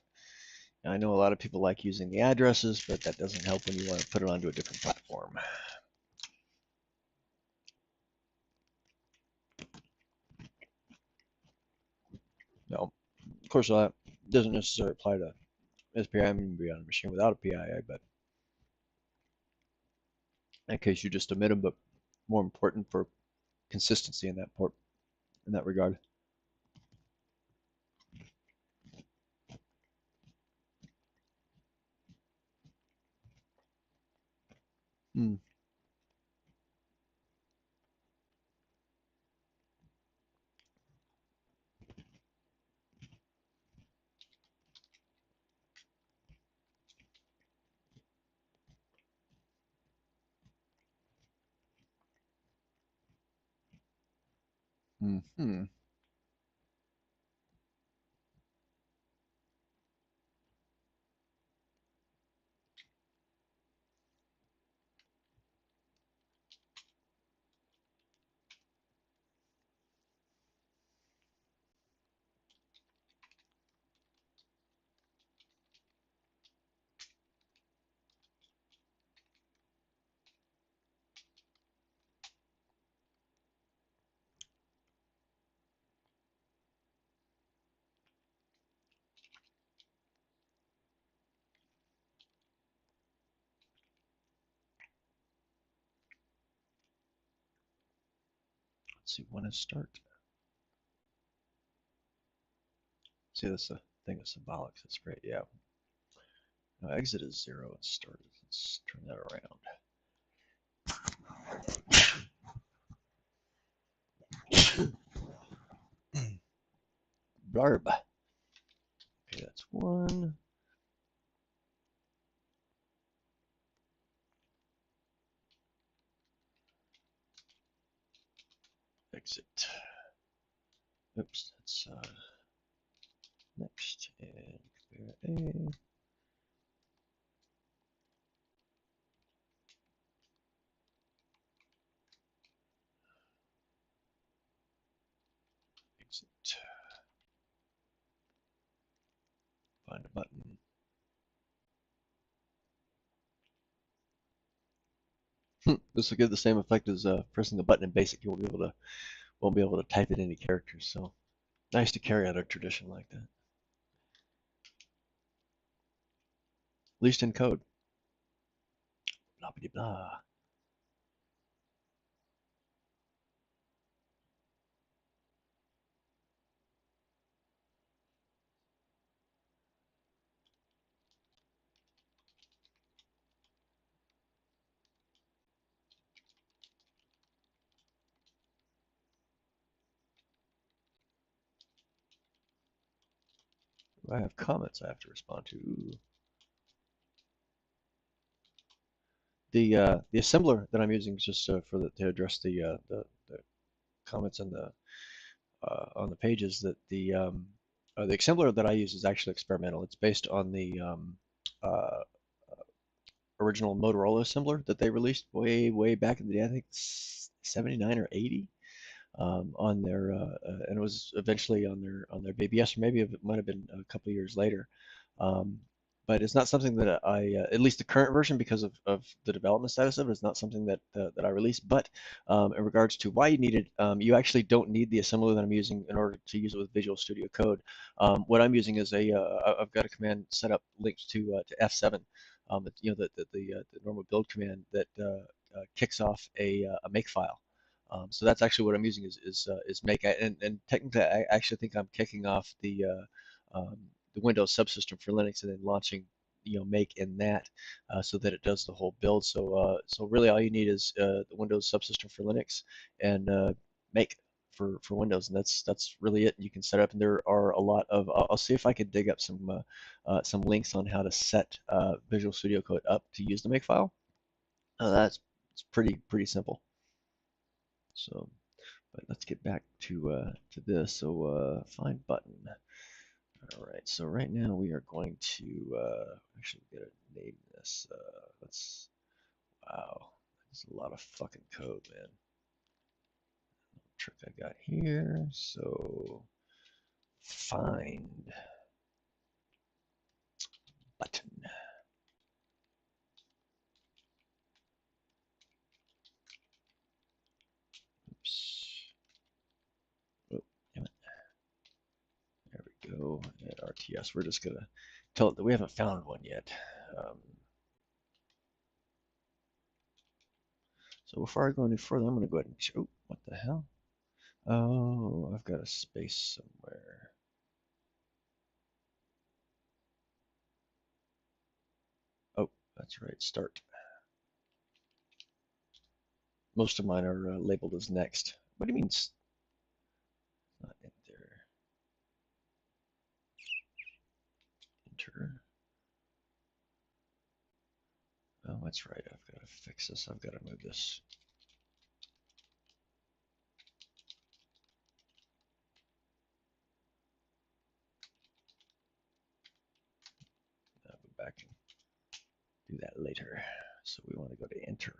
Now, I know a lot of people like using the addresses, but that doesn't help when you want to put it onto a different platform. No, of course that doesn't necessarily apply to SPI. I mean, be on a machine without a PIA, but in that case, you just omit them, but more important for consistency in that port, in that regard. Hmm. Hmm. Let's see, when is start? See, that's the thing with symbolics. That's great. Yeah. No, exit is 0 and start is. Let's turn that around. Barb. Okay, that's 1. Exit. Oops, that's next. And compare A. Exit. Find a button. This will give the same effect as pressing the button in BASIC. You won't be able to type in any characters. So nice to carry out a tradition like that, at least in code. Blah blah blah. I have comments I have to respond to. Ooh. the assembler that I'm using is just for to address the comments on the pages that the assembler that I use is actually experimental. It's based on the uh, original Motorola assembler that they released way back in the day. I think 79 or 80 on their and it was eventually on their BBS, or maybe it might have been a couple of years later. Um, but it's not something that at least the current version, because of the development status of it, is not something that I released. But in regards to why you need it, you actually don't need the assembler that I'm using in order to use it with Visual Studio Code. What I'm using is I've got a command set up linked to F7. You know, the normal build command that kicks off a make file. So that's actually what I'm using is make, and technically I actually think I'm kicking off the Windows subsystem for Linux and then launching make in that so that it does the whole build. So really all you need is the Windows subsystem for Linux and make for Windows, and that's really it. You can set up, and there are a lot of. I'll see if I could dig up some links on how to set Visual Studio Code up to use the makefile. That's it's pretty simple. So. But let's get back to this. So find button. All right. So right now we are going to actually get a name this. Let's. Wow, that's a lot of fucking code, man. Trick I got here. So find button. Oops. Oh, damn it. There we go. At RTS, we're just gonna tell it that we haven't found one yet. Um, so before I go any further, I'm gonna go ahead and. Oh, what the hell? Oh, I've got a space somewhere. Oh, that's right, start. Most of mine are labeled as next. What do you mean? Not enter. Enter. Oh, that's right. I've got to fix this. I've got to move this. I'll go back and do that later. So we want to go to enter.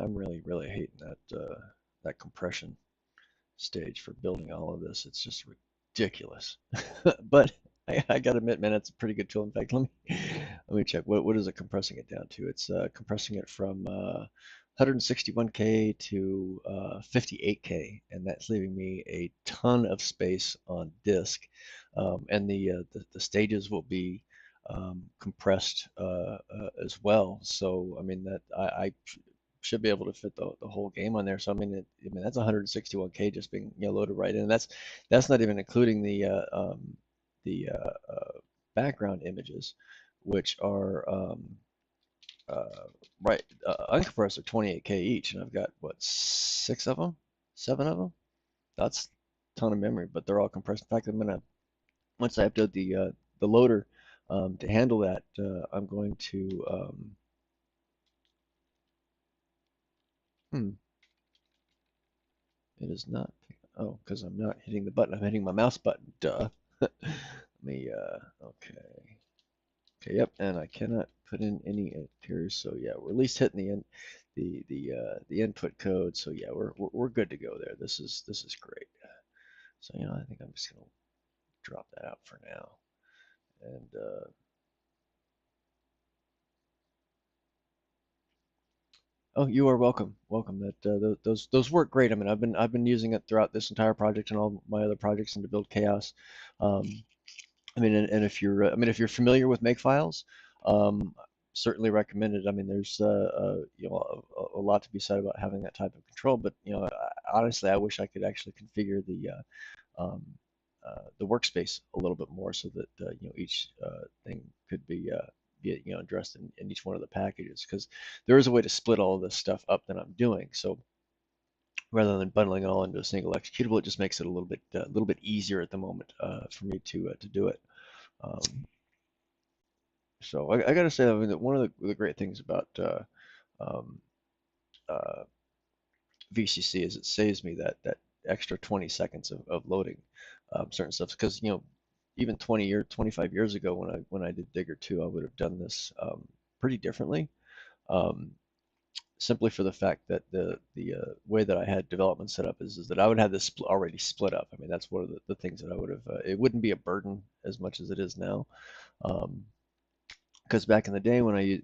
I'm really hating that compression stage for building all of this. It's just ridiculous. But I gotta admit, man, it's a pretty good tool. In fact, let me check. What is it compressing it down to? It's compressing it from 161K to 58K, and that's leaving me a ton of space on disk. And the stages will be compressed as well. So I mean that I should be able to fit the whole game on there. So I mean that's 161K just being loaded right in. And that's not even including the background images, which are right uncompressed are 28K each, and I've got what, six of them, seven of them. That's a ton of memory, but they're all compressed. In fact, I'm gonna once I upload the loader to handle that, I'm going to hmm, it is not. Oh, because I'm not hitting the button. I'm hitting my mouse button. Duh. Let me. Okay. Okay. Yep. And I cannot put in any interiors. So yeah, we're at least hitting the input code. So yeah, we're good to go there. This is great. So I think I'm just gonna drop that out for now. And oh, you are welcome. Welcome. That those work great. I mean, I've been using it throughout this entire project and all my other projects and to build chaos. Um, I mean, and if you're, I mean, if you're familiar with makefiles, um, certainly recommend it. I mean, there's, a lot to be said about having that type of control. But honestly, I wish I could actually configure the workspace a little bit more so that each thing could be be addressed in each one of the packages, because there is a way to split all of this stuff up that I'm doing. So rather than bundling it all into a single executable, it just makes it a little bit easier at the moment for me to do it. Um, so I got to say, I mean, that one of the great things about um, uh, VCC is it saves me that extra 20 seconds of loading certain stuff, because even 25 years ago when I did Digger 2, I would have done this pretty differently. Um, Simply for the fact that the way that I had development set up is that I would have this already split up. I mean, that's one of the things that I would have. It wouldn't be a burden as much as it is now, because back in the day when I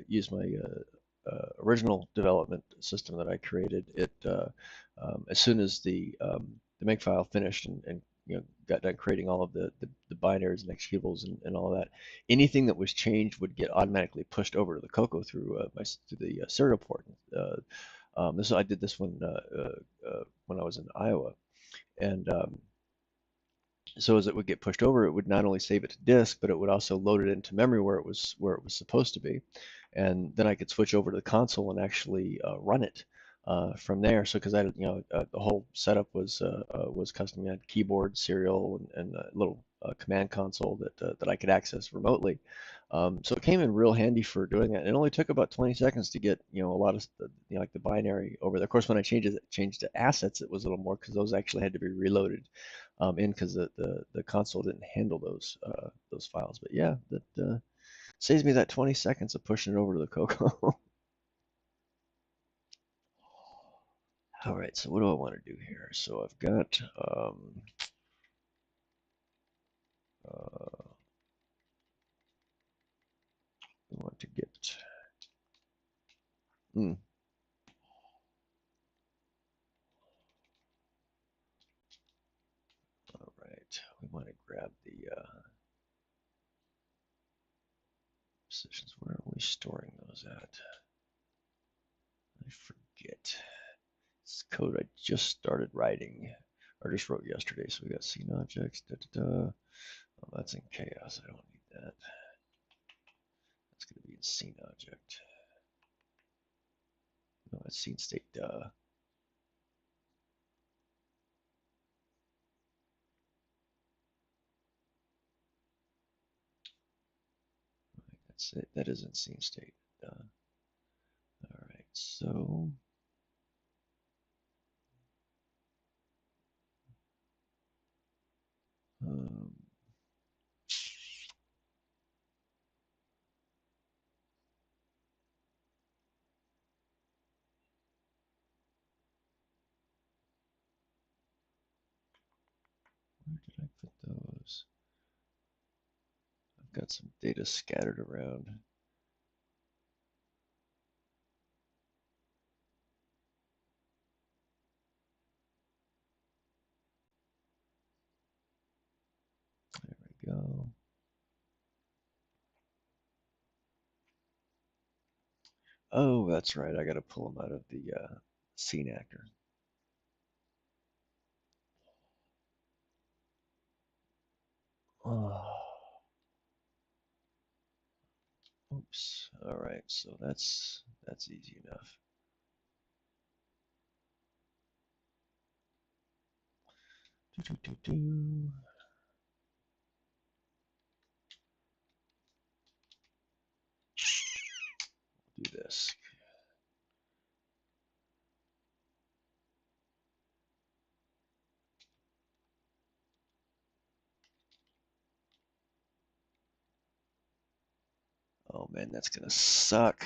used my original development system that I created, it as soon as the makefile finished and got done creating all of the binaries and executables and all of that, anything that was changed would get automatically pushed over to the Cocoa through the serial port. I did this when I was in Iowa, and so as it would get pushed over, it would not only save it to disk, but it would also load it into memory where it was supposed to be, and then I could switch over to the console and actually run it from there. So because the whole setup was custom. I had keyboard, serial, and a little command console that I could access remotely. So it came in real handy for doing that. It only took about 20 seconds to get a lot of like the binary over there. Of course, when I changed to assets, it was a little more because those actually had to be reloaded in because the console didn't handle those files. But yeah, that saves me that 20 seconds of pushing it over to the Cocoa. All right, so what do I want to do here? So I've got uh, we want to get hmm, all right. We want to grab the positions. Where are we storing those at? I forget. This code I just started writing, or just wrote yesterday. So we got scene objects. Da, da, da. Oh, that's in chaos. I don't need that. That's going to be in scene object. No, it's scene state. That's it. That is in scene state. All right. So um, where did I put those? I've got some data scattered around. There we go. Oh, that's right. I got to pull them out of the scene actor. Oh, oops. All right. So that's easy enough. Do, do, do, do. Do this. Oh man, that's gonna suck.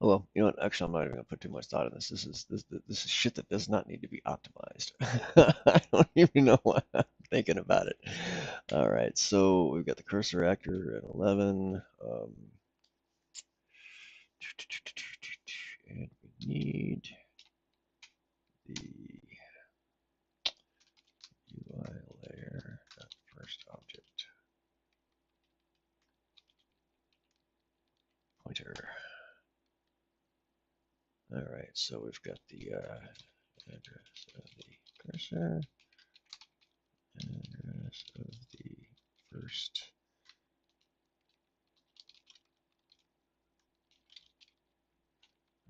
Oh, well, you know what? Actually, I'm not even gonna put too much thought in this. This is shit that does not need to be optimized. I don't even know why I'm thinking about it. All right, so we've got the cursor actor at 11, and we need the UI layer, first object pointer. All right, so we've got the address of the cursor. first.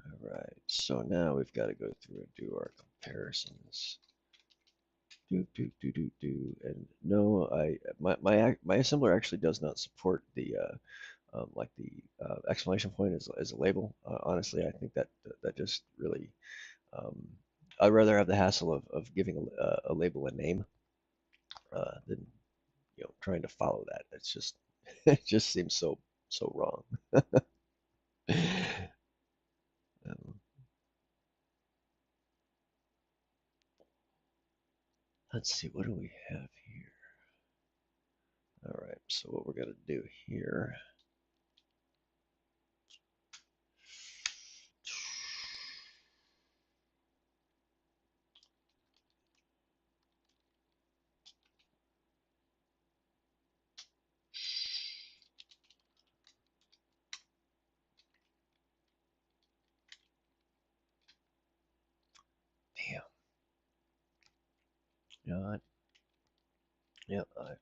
All right, so now we've got to go through and do our comparisons. And no, my assembler actually does not support the like the exclamation point as a label. Honestly, I think that just really um, I'd rather have the hassle of giving a label a name than trying to follow that. It's just it just seems so wrong. Um, let's see, what do we have here? All right, so what we're gonna do here. Damn. You know what? Yep, like I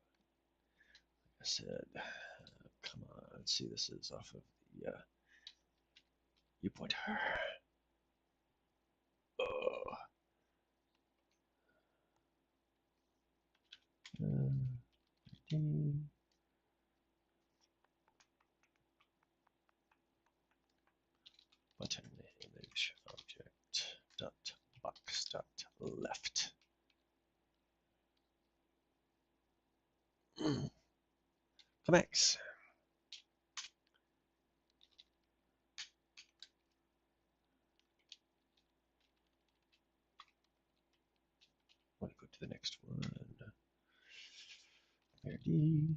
said, come on. Let's see, this is off of the U pointer. Oh. Button image object dot box dot left. Comex. I want to go to the next one. D.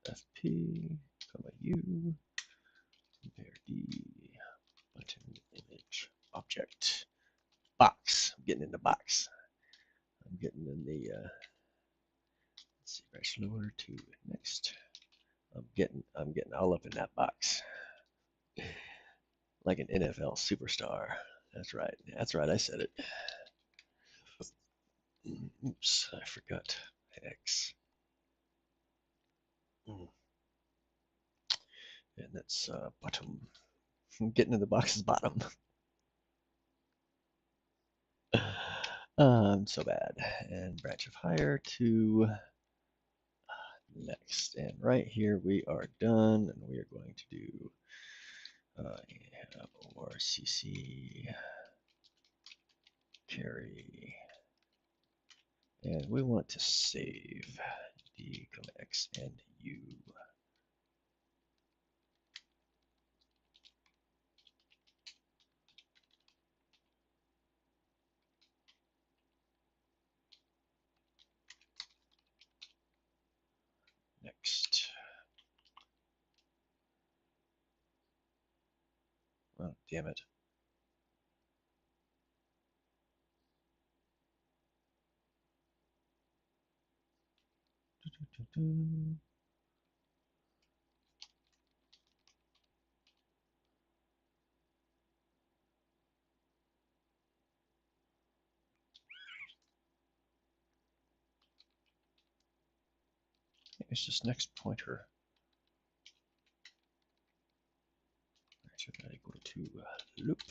FP, comma U, compare D, button image object. Box. I'm getting in the box. I'm getting in the, let's see, press lower to next. I'm getting all up in that box. Like an NFL superstar. That's right. That's right. I said it. Oops, I forgot X. And that's bottom. Getting in the box is bottom. So bad. And branch of higher to next. And right here we are done. And we are going to do or CC carry. And we want to save D, X, and U. Next. Oh, damn it. It's just next pointer. Should not equal to loop.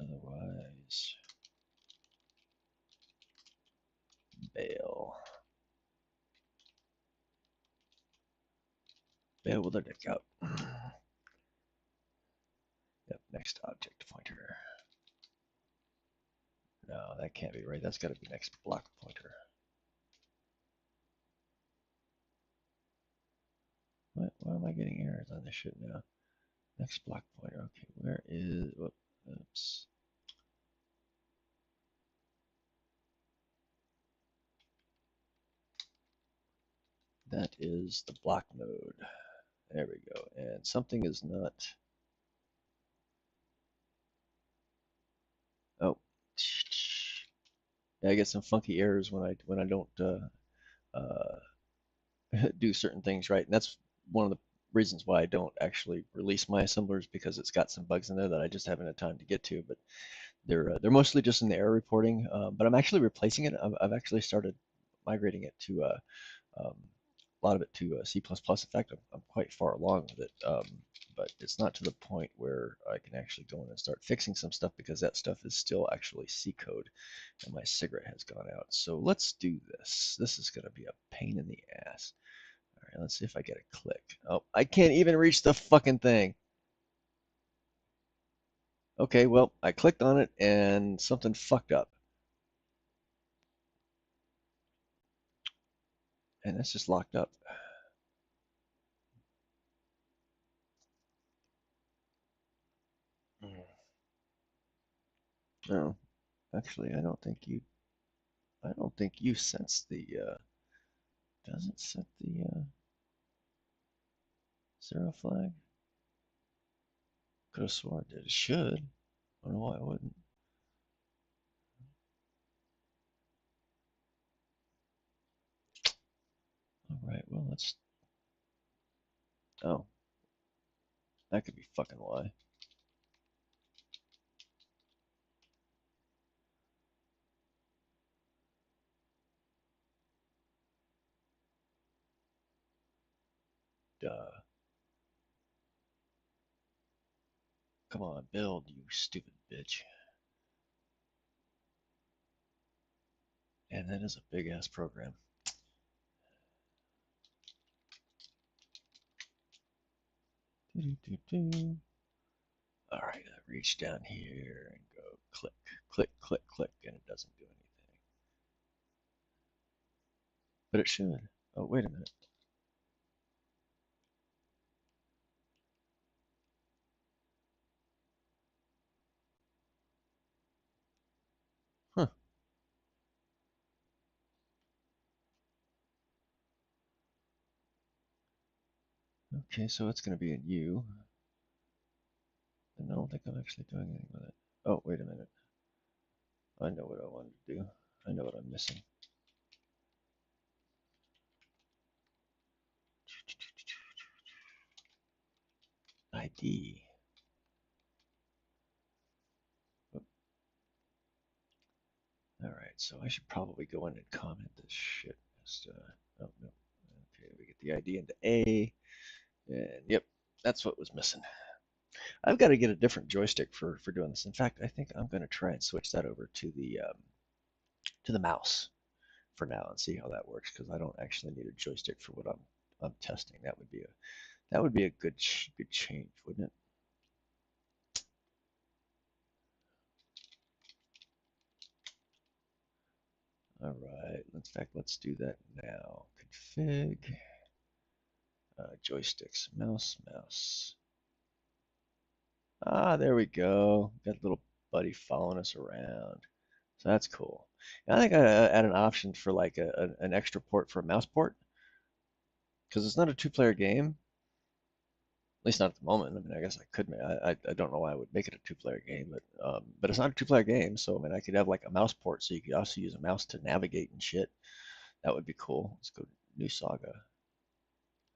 Otherwise, bail. Bail with a dick out. Yep, next object pointer. No, that can't be right. That's got to be next block pointer. What? Why am I getting errors on this shit now? Next block pointer. Okay, where is? Oops. That is the block node. There we go. And something is not. Oh. Yeah, I get some funky errors when I don't do certain things right. And that's one of the reasons why I don't actually release my assemblers, because it's got some bugs in there that I just haven't had time to get to. But they're mostly just in the error reporting. But I'm actually replacing it. I've actually started migrating it to um, a lot of it to C++. In fact, I'm quite far along with it, but it's not to the point where I can actually go in and start fixing some stuff, because that stuff is still actually C code, and my cigarette has gone out. So let's do this. This is going to be a pain in the ass. All right, let's see if I get a click. Oh, I can't even reach the fucking thing. Okay, well, I clicked on it and something fucked up. And it's just locked up. Mm. No, actually, I don't think you sense the, doesn't set the zero flag. Could have sworn it did. It should. I don't know why it wouldn't. All right, well, let's, oh, that could be fucking why. Duh. Come on, build, you stupid bitch. And that is a big ass program. Doo-doo-doo-doo. All right, I reach down here and go click, click, click, click, and it doesn't do anything. But it should. Oh, wait a minute. Huh. Okay, so it's going to be in U. And I don't think I'm actually doing anything with it. Oh, wait a minute. I know what I wanted to do. I know what I'm missing. ID. All right, so I should probably go in and comment this shit. Just, oh, no. Okay, we get the ID into A. And yep, that's what was missing. I've got to get a different joystick for doing this. In fact, I think I'm going to try and switch that over to the mouse for now and see how that works, because I don't actually need a joystick for what I'm testing. That would be a good change, wouldn't it? All right. In fact, let's do that now. Config joysticks, mouse. Ah, there we go. Got a little buddy following us around. So that's cool. And I think I add an option for like an extra port for a mouse port, because it's not a two-player game. At least not at the moment. I mean, I guess I could. I don't know why I would make it a two-player game, but it's not a two-player game. So I mean, I could have like a mouse port, so you could also use a mouse to navigate and shit. That would be cool. Let's go to new saga.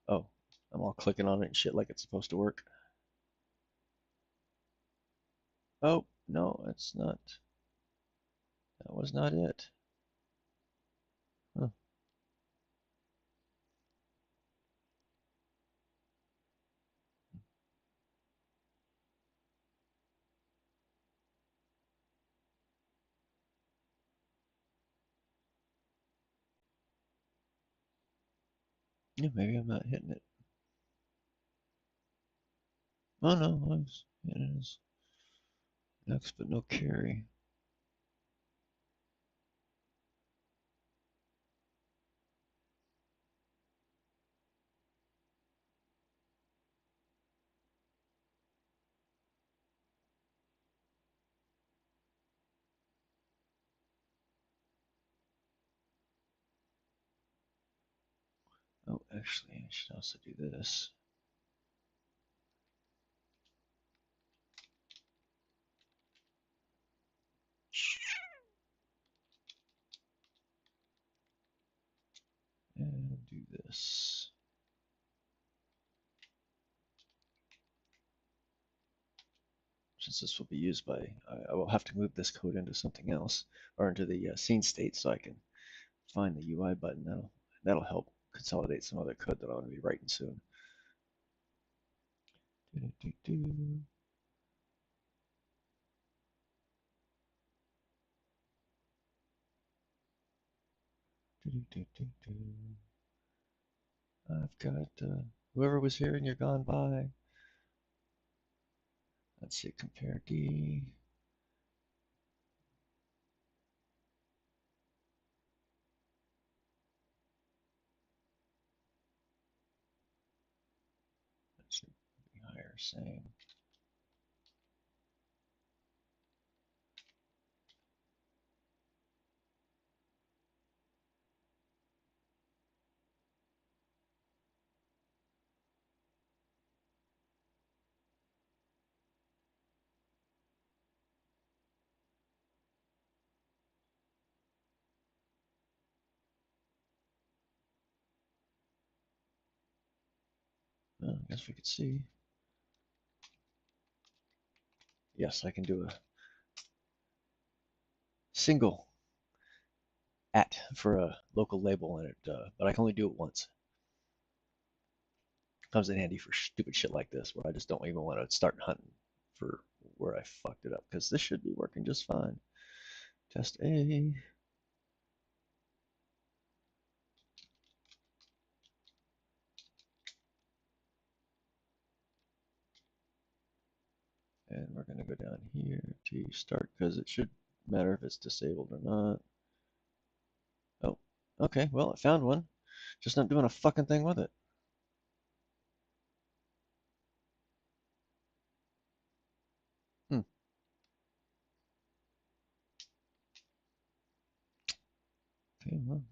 Oh, I'm all clicking on it and shit like it's supposed to work. Oh, no, it's not. That was not it. Huh. Yeah, maybe I'm not hitting it. Oh no, I was hitting his next, but no carry. Oh, actually, I should also do this. And do this. Since this will be used by, I will have to move this code into something else, or into the scene state, so I can find the UI button. That'll help consolidate some other code that I'm going to be writing soon. I've got whoever was here and you're gone by. Let's see, compare D. Let's see, higher, same. Well, I guess we could see. Yes, I can do a single at for a local label in it, but I can only do it once. Comes in handy for stupid shit like this, where I just don't even want to start hunting for where I fucked it up, because this should be working just fine. Test A. And we're going to go down here to start, because it should matter if it's disabled or not. Oh, okay, well, I found one. Just not doing a fucking thing with it. Hmm. Okay, well,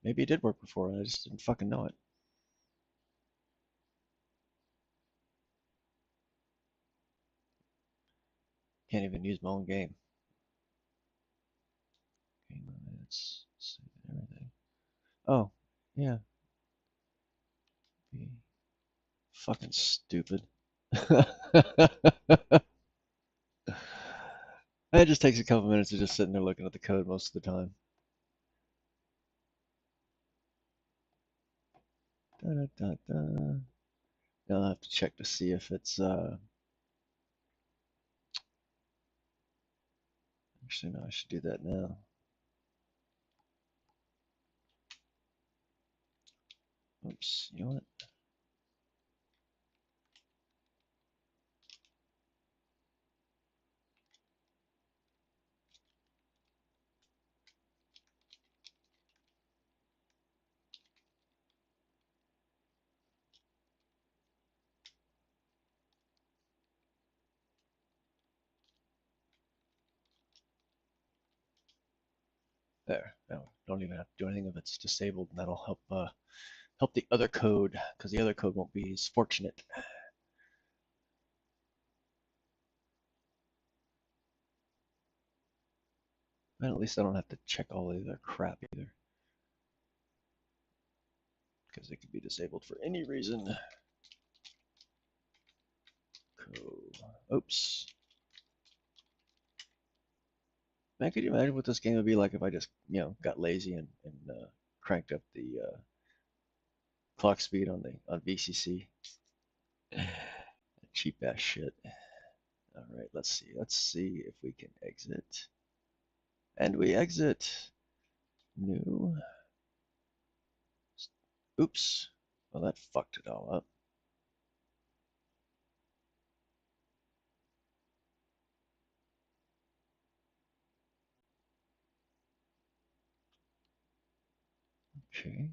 maybe it did work before. I just didn't fucking know it. Can't even use my own game. Okay, let's save everything. Oh, yeah. Be fucking stupid. It just takes a couple minutes of just sitting there looking at the code most of the time. Da, da, da, da. Now I'll have to check to see if it's actually no, I should do that now. Oops, you know what? There. No, don't even have to do anything if it's disabled, and that'll help the other code, because the other code won't be as fortunate. And at least I don't have to check all the other crap either, because it could be disabled for any reason. Code. Oops. Man, could you imagine what this game would be like if I just, got lazy and cranked up the clock speed on VCC? Cheap ass shit. All right, let's see. Let's see if we can exit. And we exit. New. Oops. Well, that fucked it all up. Okay.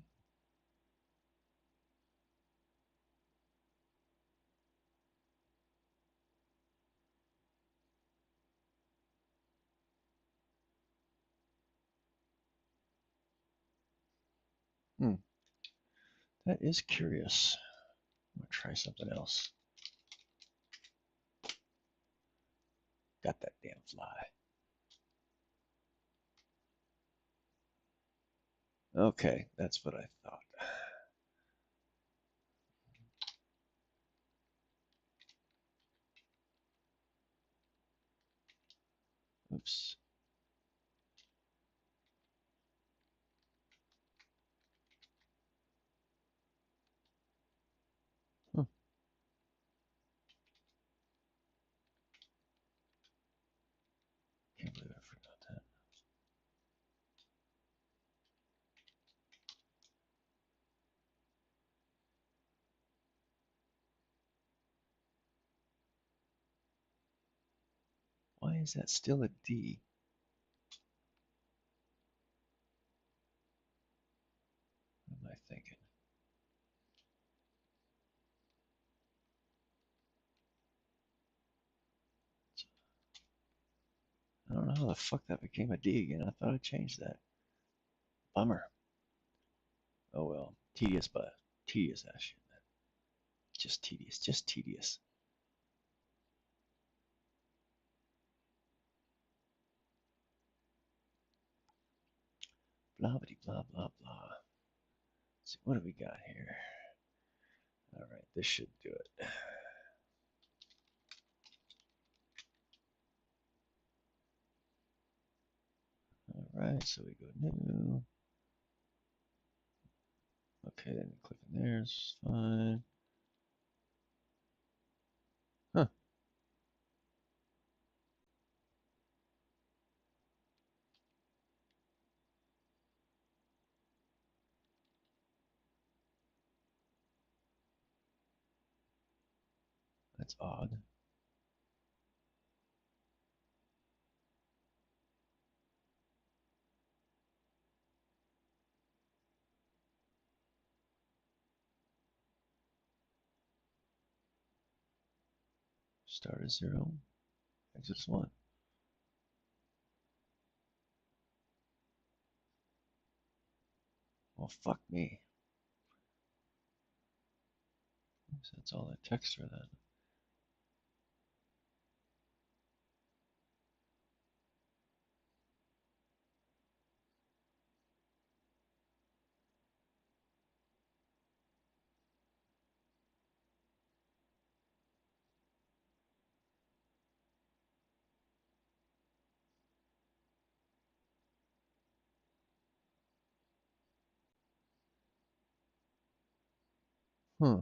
Hmm. That is curious. I'm gonna try something else. got that damn fly. Okay, that's what I thought. Oops. Huh, can't believe I forgot that. Why is that still a D? What am I thinking? I don't know how the fuck that became a D again. I thought I changed that. Bummer. Oh well. Tedious, but tedious as shit. Just tedious. Just tedious. Blah blah blah blah blah. Let's see, what do we got here? All right, this should do it. All right, so we go new. Okay, then click in there. It's fine. Huh? That's odd. Start at 0. Exit 1. Well, fuck me. So that's all that text for that. Huh.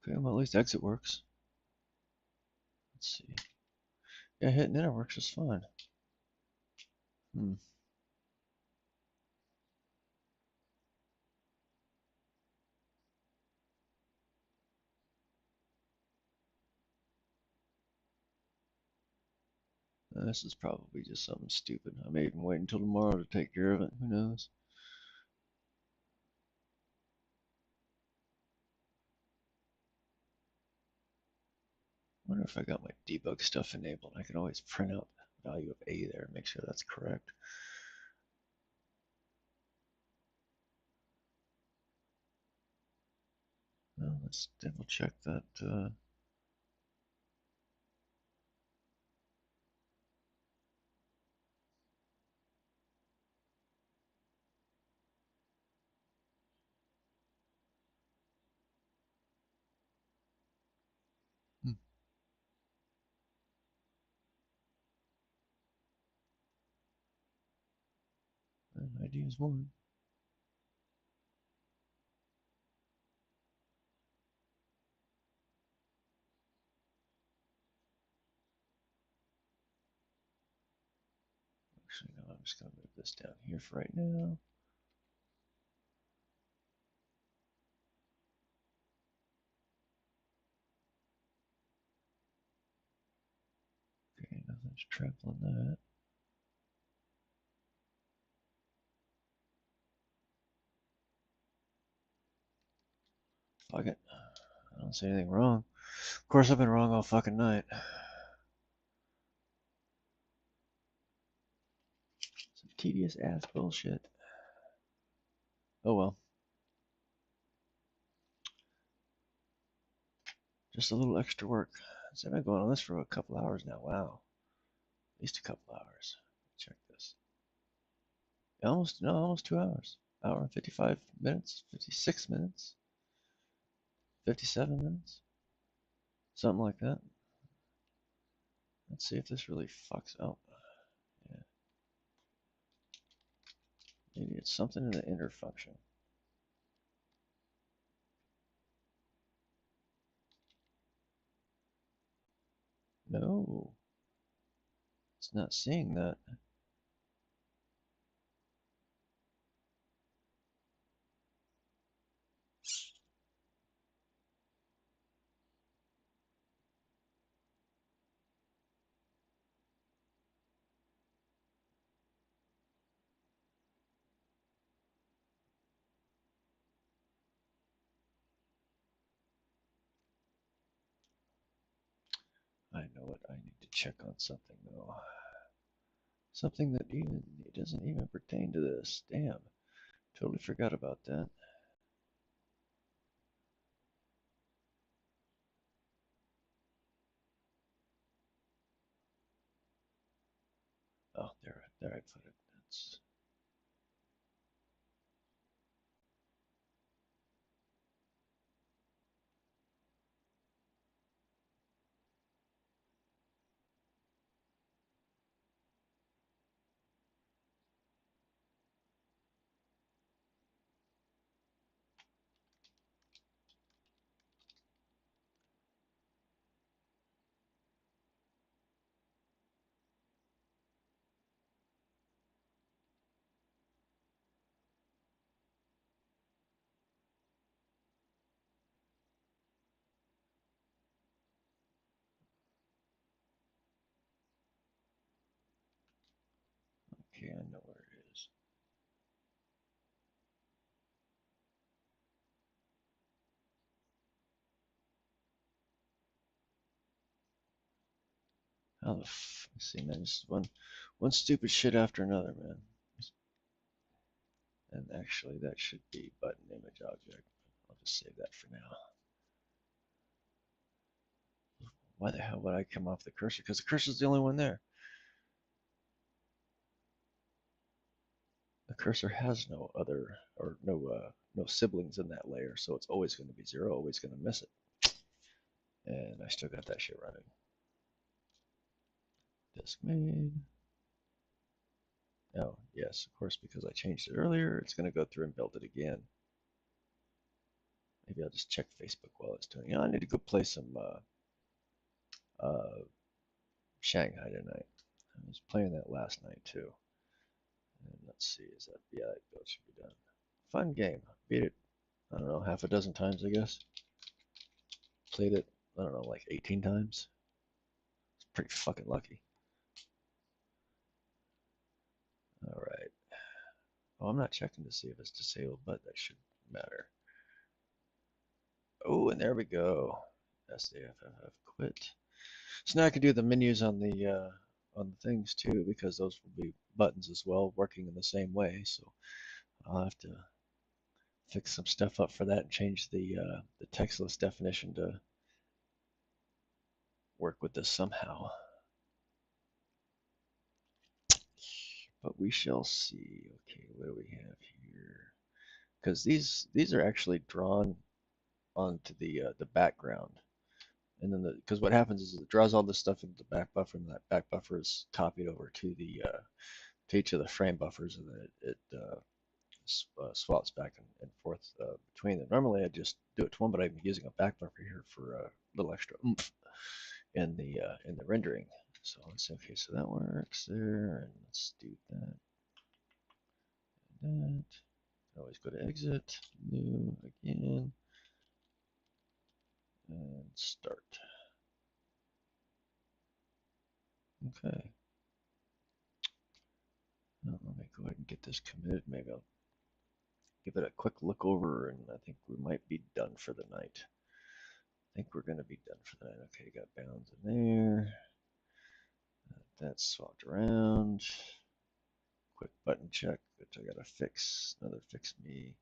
Okay, well, at least exit works. Let's see. Yeah, hitting enter works just fine. Hmm. This is probably just something stupid. I may even wait until tomorrow to take care of it. Who knows? I wonder if I got my debug stuff enabled. I can always print out the value of A there and make sure that's correct. Well, let's double check that. Hmm, ID is 1. Actually, no, I'm just going to move this down here for right now. Okay, nothing's trapping that. Fuck it. I don't see anything wrong. Of course, I've been wrong all fucking night. Tedious ass bullshit. Oh well. Just a little extra work. So I've been going on this for a couple hours now. Wow. At least a couple hours. Check this. Almost, no, almost 2 hours. Hour and 55 minutes, 56 minutes, 57 minutes, something like that. Let's see if this really fucks up. Yeah, maybe it's something in the inner function. No, it's not seeing that. I know what I need to check on something though. Something that even it doesn't even pertain to this. Damn, totally forgot about that. Oh, there I put it. That's okay. I know where it is. How the see, man, just one stupid shit after another, man. And actually, that should be button image object. I'll just save that for now. Why the hell would I come off the cursor? Because the cursor's the only one there. The cursor has no other or no siblings in that layer, so it's always going to be zero, always going to miss it. And I still got that shit running. Disk made. Oh, yes, of course, because I changed it earlier, it's going to go through and build it again. Maybe I'll just check Facebook while it's doing it. I need to go play some Shanghai tonight. I was playing that last night too. And let's see, is that, yeah, that build should be done. Fun game. Beat it, I don't know, half a dozen times, I guess. Played it, I don't know, like 18 times. It's pretty fucking lucky. All right. Oh, I'm not checking to see if it's disabled, but that should matter. Oh, and there we go. SAFFF quit. So now I can do the menus on the things too, because those will be buttons as well, working in the same way. So I'll have to fix some stuff up for that and change the text list definition to work with this somehow. But we shall see. Okay, what do we have here? Because these are actually drawn onto the background, and then because what happens is it draws all this stuff into the back buffer, and that back buffer is copied over to the to each of the frame buffers, and then it swaps back and forth between them. Normally I just do it to one, but I'm using a back buffer here for a little extra oomph in the rendering. So let's see. Okay, so that works there, and let's do that. And that. Always go to exit, new again, and start. Okay. Now, let me go ahead and get this committed. Maybe I'll give it a quick look over, and I think we might be done for the night. I think we're going to be done for the night. Okay, got bounds in there. That's swapped around. quick button check, which I gotta fix. Another fix me.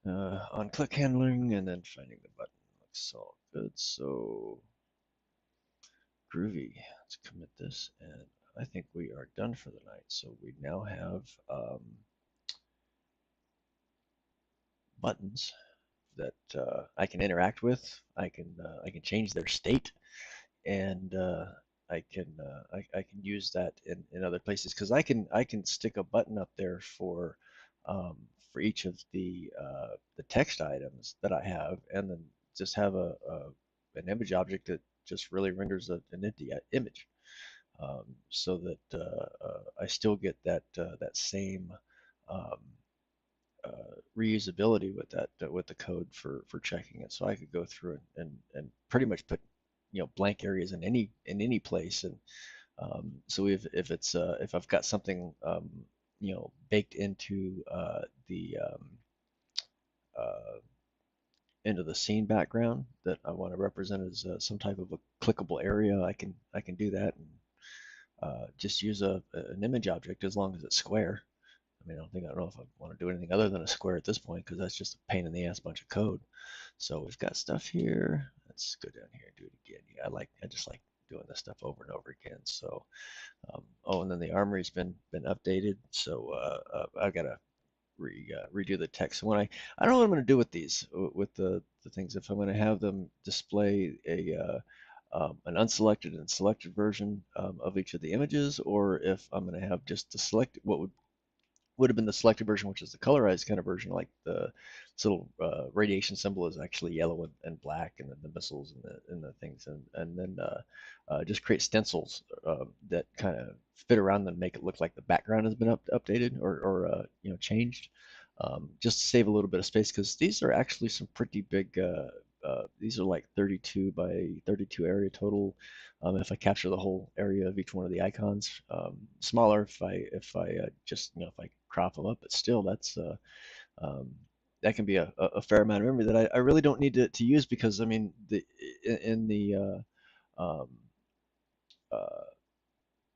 On click handling and then finding the button. Looks all good. So groovy. Let's commit this, and I think we are done for the night. So we now have buttons that I can interact with. I can change their state, and I can use that in other places because I can stick a button up there for each of the text items that I have, and then just have an image object that just really renders an empty image, so that I still get that same um, reusability with that with the code for checking it. So I could go through and pretty much put blank areas in any place. And so if I've got something baked the uh, into the scene background that I want to represent as some type of a clickable area, I can do that and just use an image object as long as it's square. I mean, I don't know if I want to do anything other than a square at this point because that's just a pain in the ass bunch of code. So we've got stuff here. Let's go down here and do it again. Yeah, I just like doing this stuff over and over again. So oh, and then the armory's been updated. So I've got to redo the text. So I don't know what I'm going to do with these with the things. If I'm going to have them display an unselected and selected version of each of the images, or if I'm going to have just the select what would have been the selected version, which is the colorized kind of version, like the this little radiation symbol is actually yellow and black, and then the missiles and the things, and then just create stencils that kind of fit around them, make it look like the background has been updated or changed, just to save a little bit of space because these are actually some pretty big. These are like 32 by 32 area total. If I capture the whole area of each one of the icons, smaller if I just if I crop them up, but still um, that can be a fair amount of memory that I really don't need to use because I mean in the um, uh,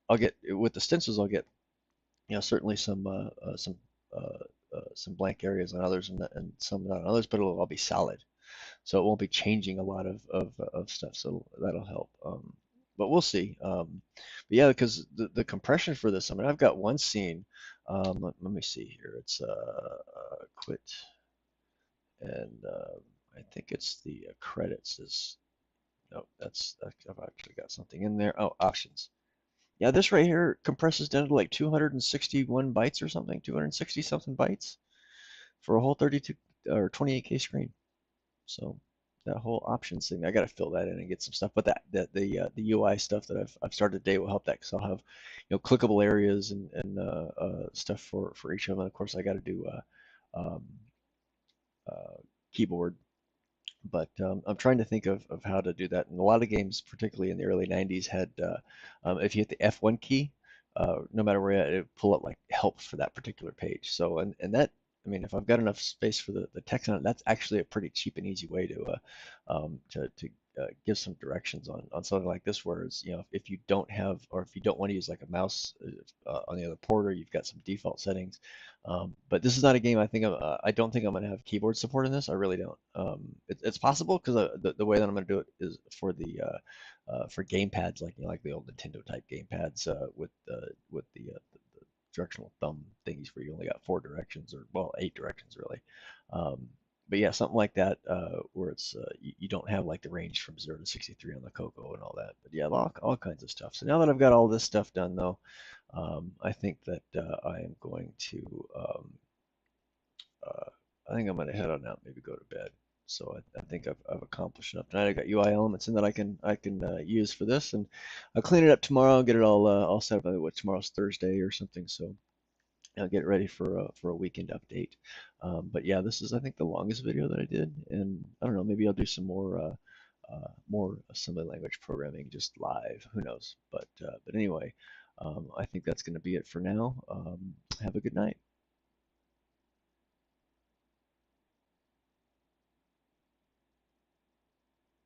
I'll get with the stencils I'll get certainly some blank areas on others and some not on others, but it'll all be solid. So it won't be changing a lot of stuff. So that'll help. But we'll see. But yeah, because the compression for this, I mean, I've got one scene. Let me see here. It's quit, and I think it's the credits is. No, I've actually got something in there. Oh, options. Yeah, this right here compresses down to like 261 bytes or something, 260 something bytes for a whole 32 or 28K screen. So that whole options thing, I got to fill that in and get some stuff. But the UI stuff that I've started today will help that because I'll have clickable areas and stuff for each of them. And of course, I got to do um, uh, keyboard. But I'm trying to think of how to do that. And a lot of games, particularly in the early 90s, had if you hit the F1 key, no matter where you're at, it would pull up like help for that particular page. So and that I mean, if I've got enough space for the text on it, that's actually a pretty cheap and easy way to give some directions on something like this, where it's if you don't have or if you don't want to use like a mouse on the other port, or you've got some default settings. But this is not a game I don't think I'm going to have keyboard support in this. I really don't. It's possible because the way that I'm going to do it is for gamepads like the old Nintendo type gamepads with the directional thumb thingies where you only got four directions or well eight directions really. Um, but yeah, something like that where it's you don't have like the range from 0 to 63 on the Coco and all that. But yeah, all kinds of stuff. So now that I've got all this stuff done though, I think that I am going to uh, I think I'm going to head on out, maybe go to bed. So I think I've accomplished enough tonight. I got UI elements in that I can use for this, and I'll clean it up tomorrow. Get it all set up. What tomorrow's Thursday or something, so I'll get ready for a weekend update. But yeah, this is I think the longest video that I did, and I don't know, maybe I'll do some more assembly language programming just live. Who knows? But anyway, I think that's going to be it for now. Have a good night.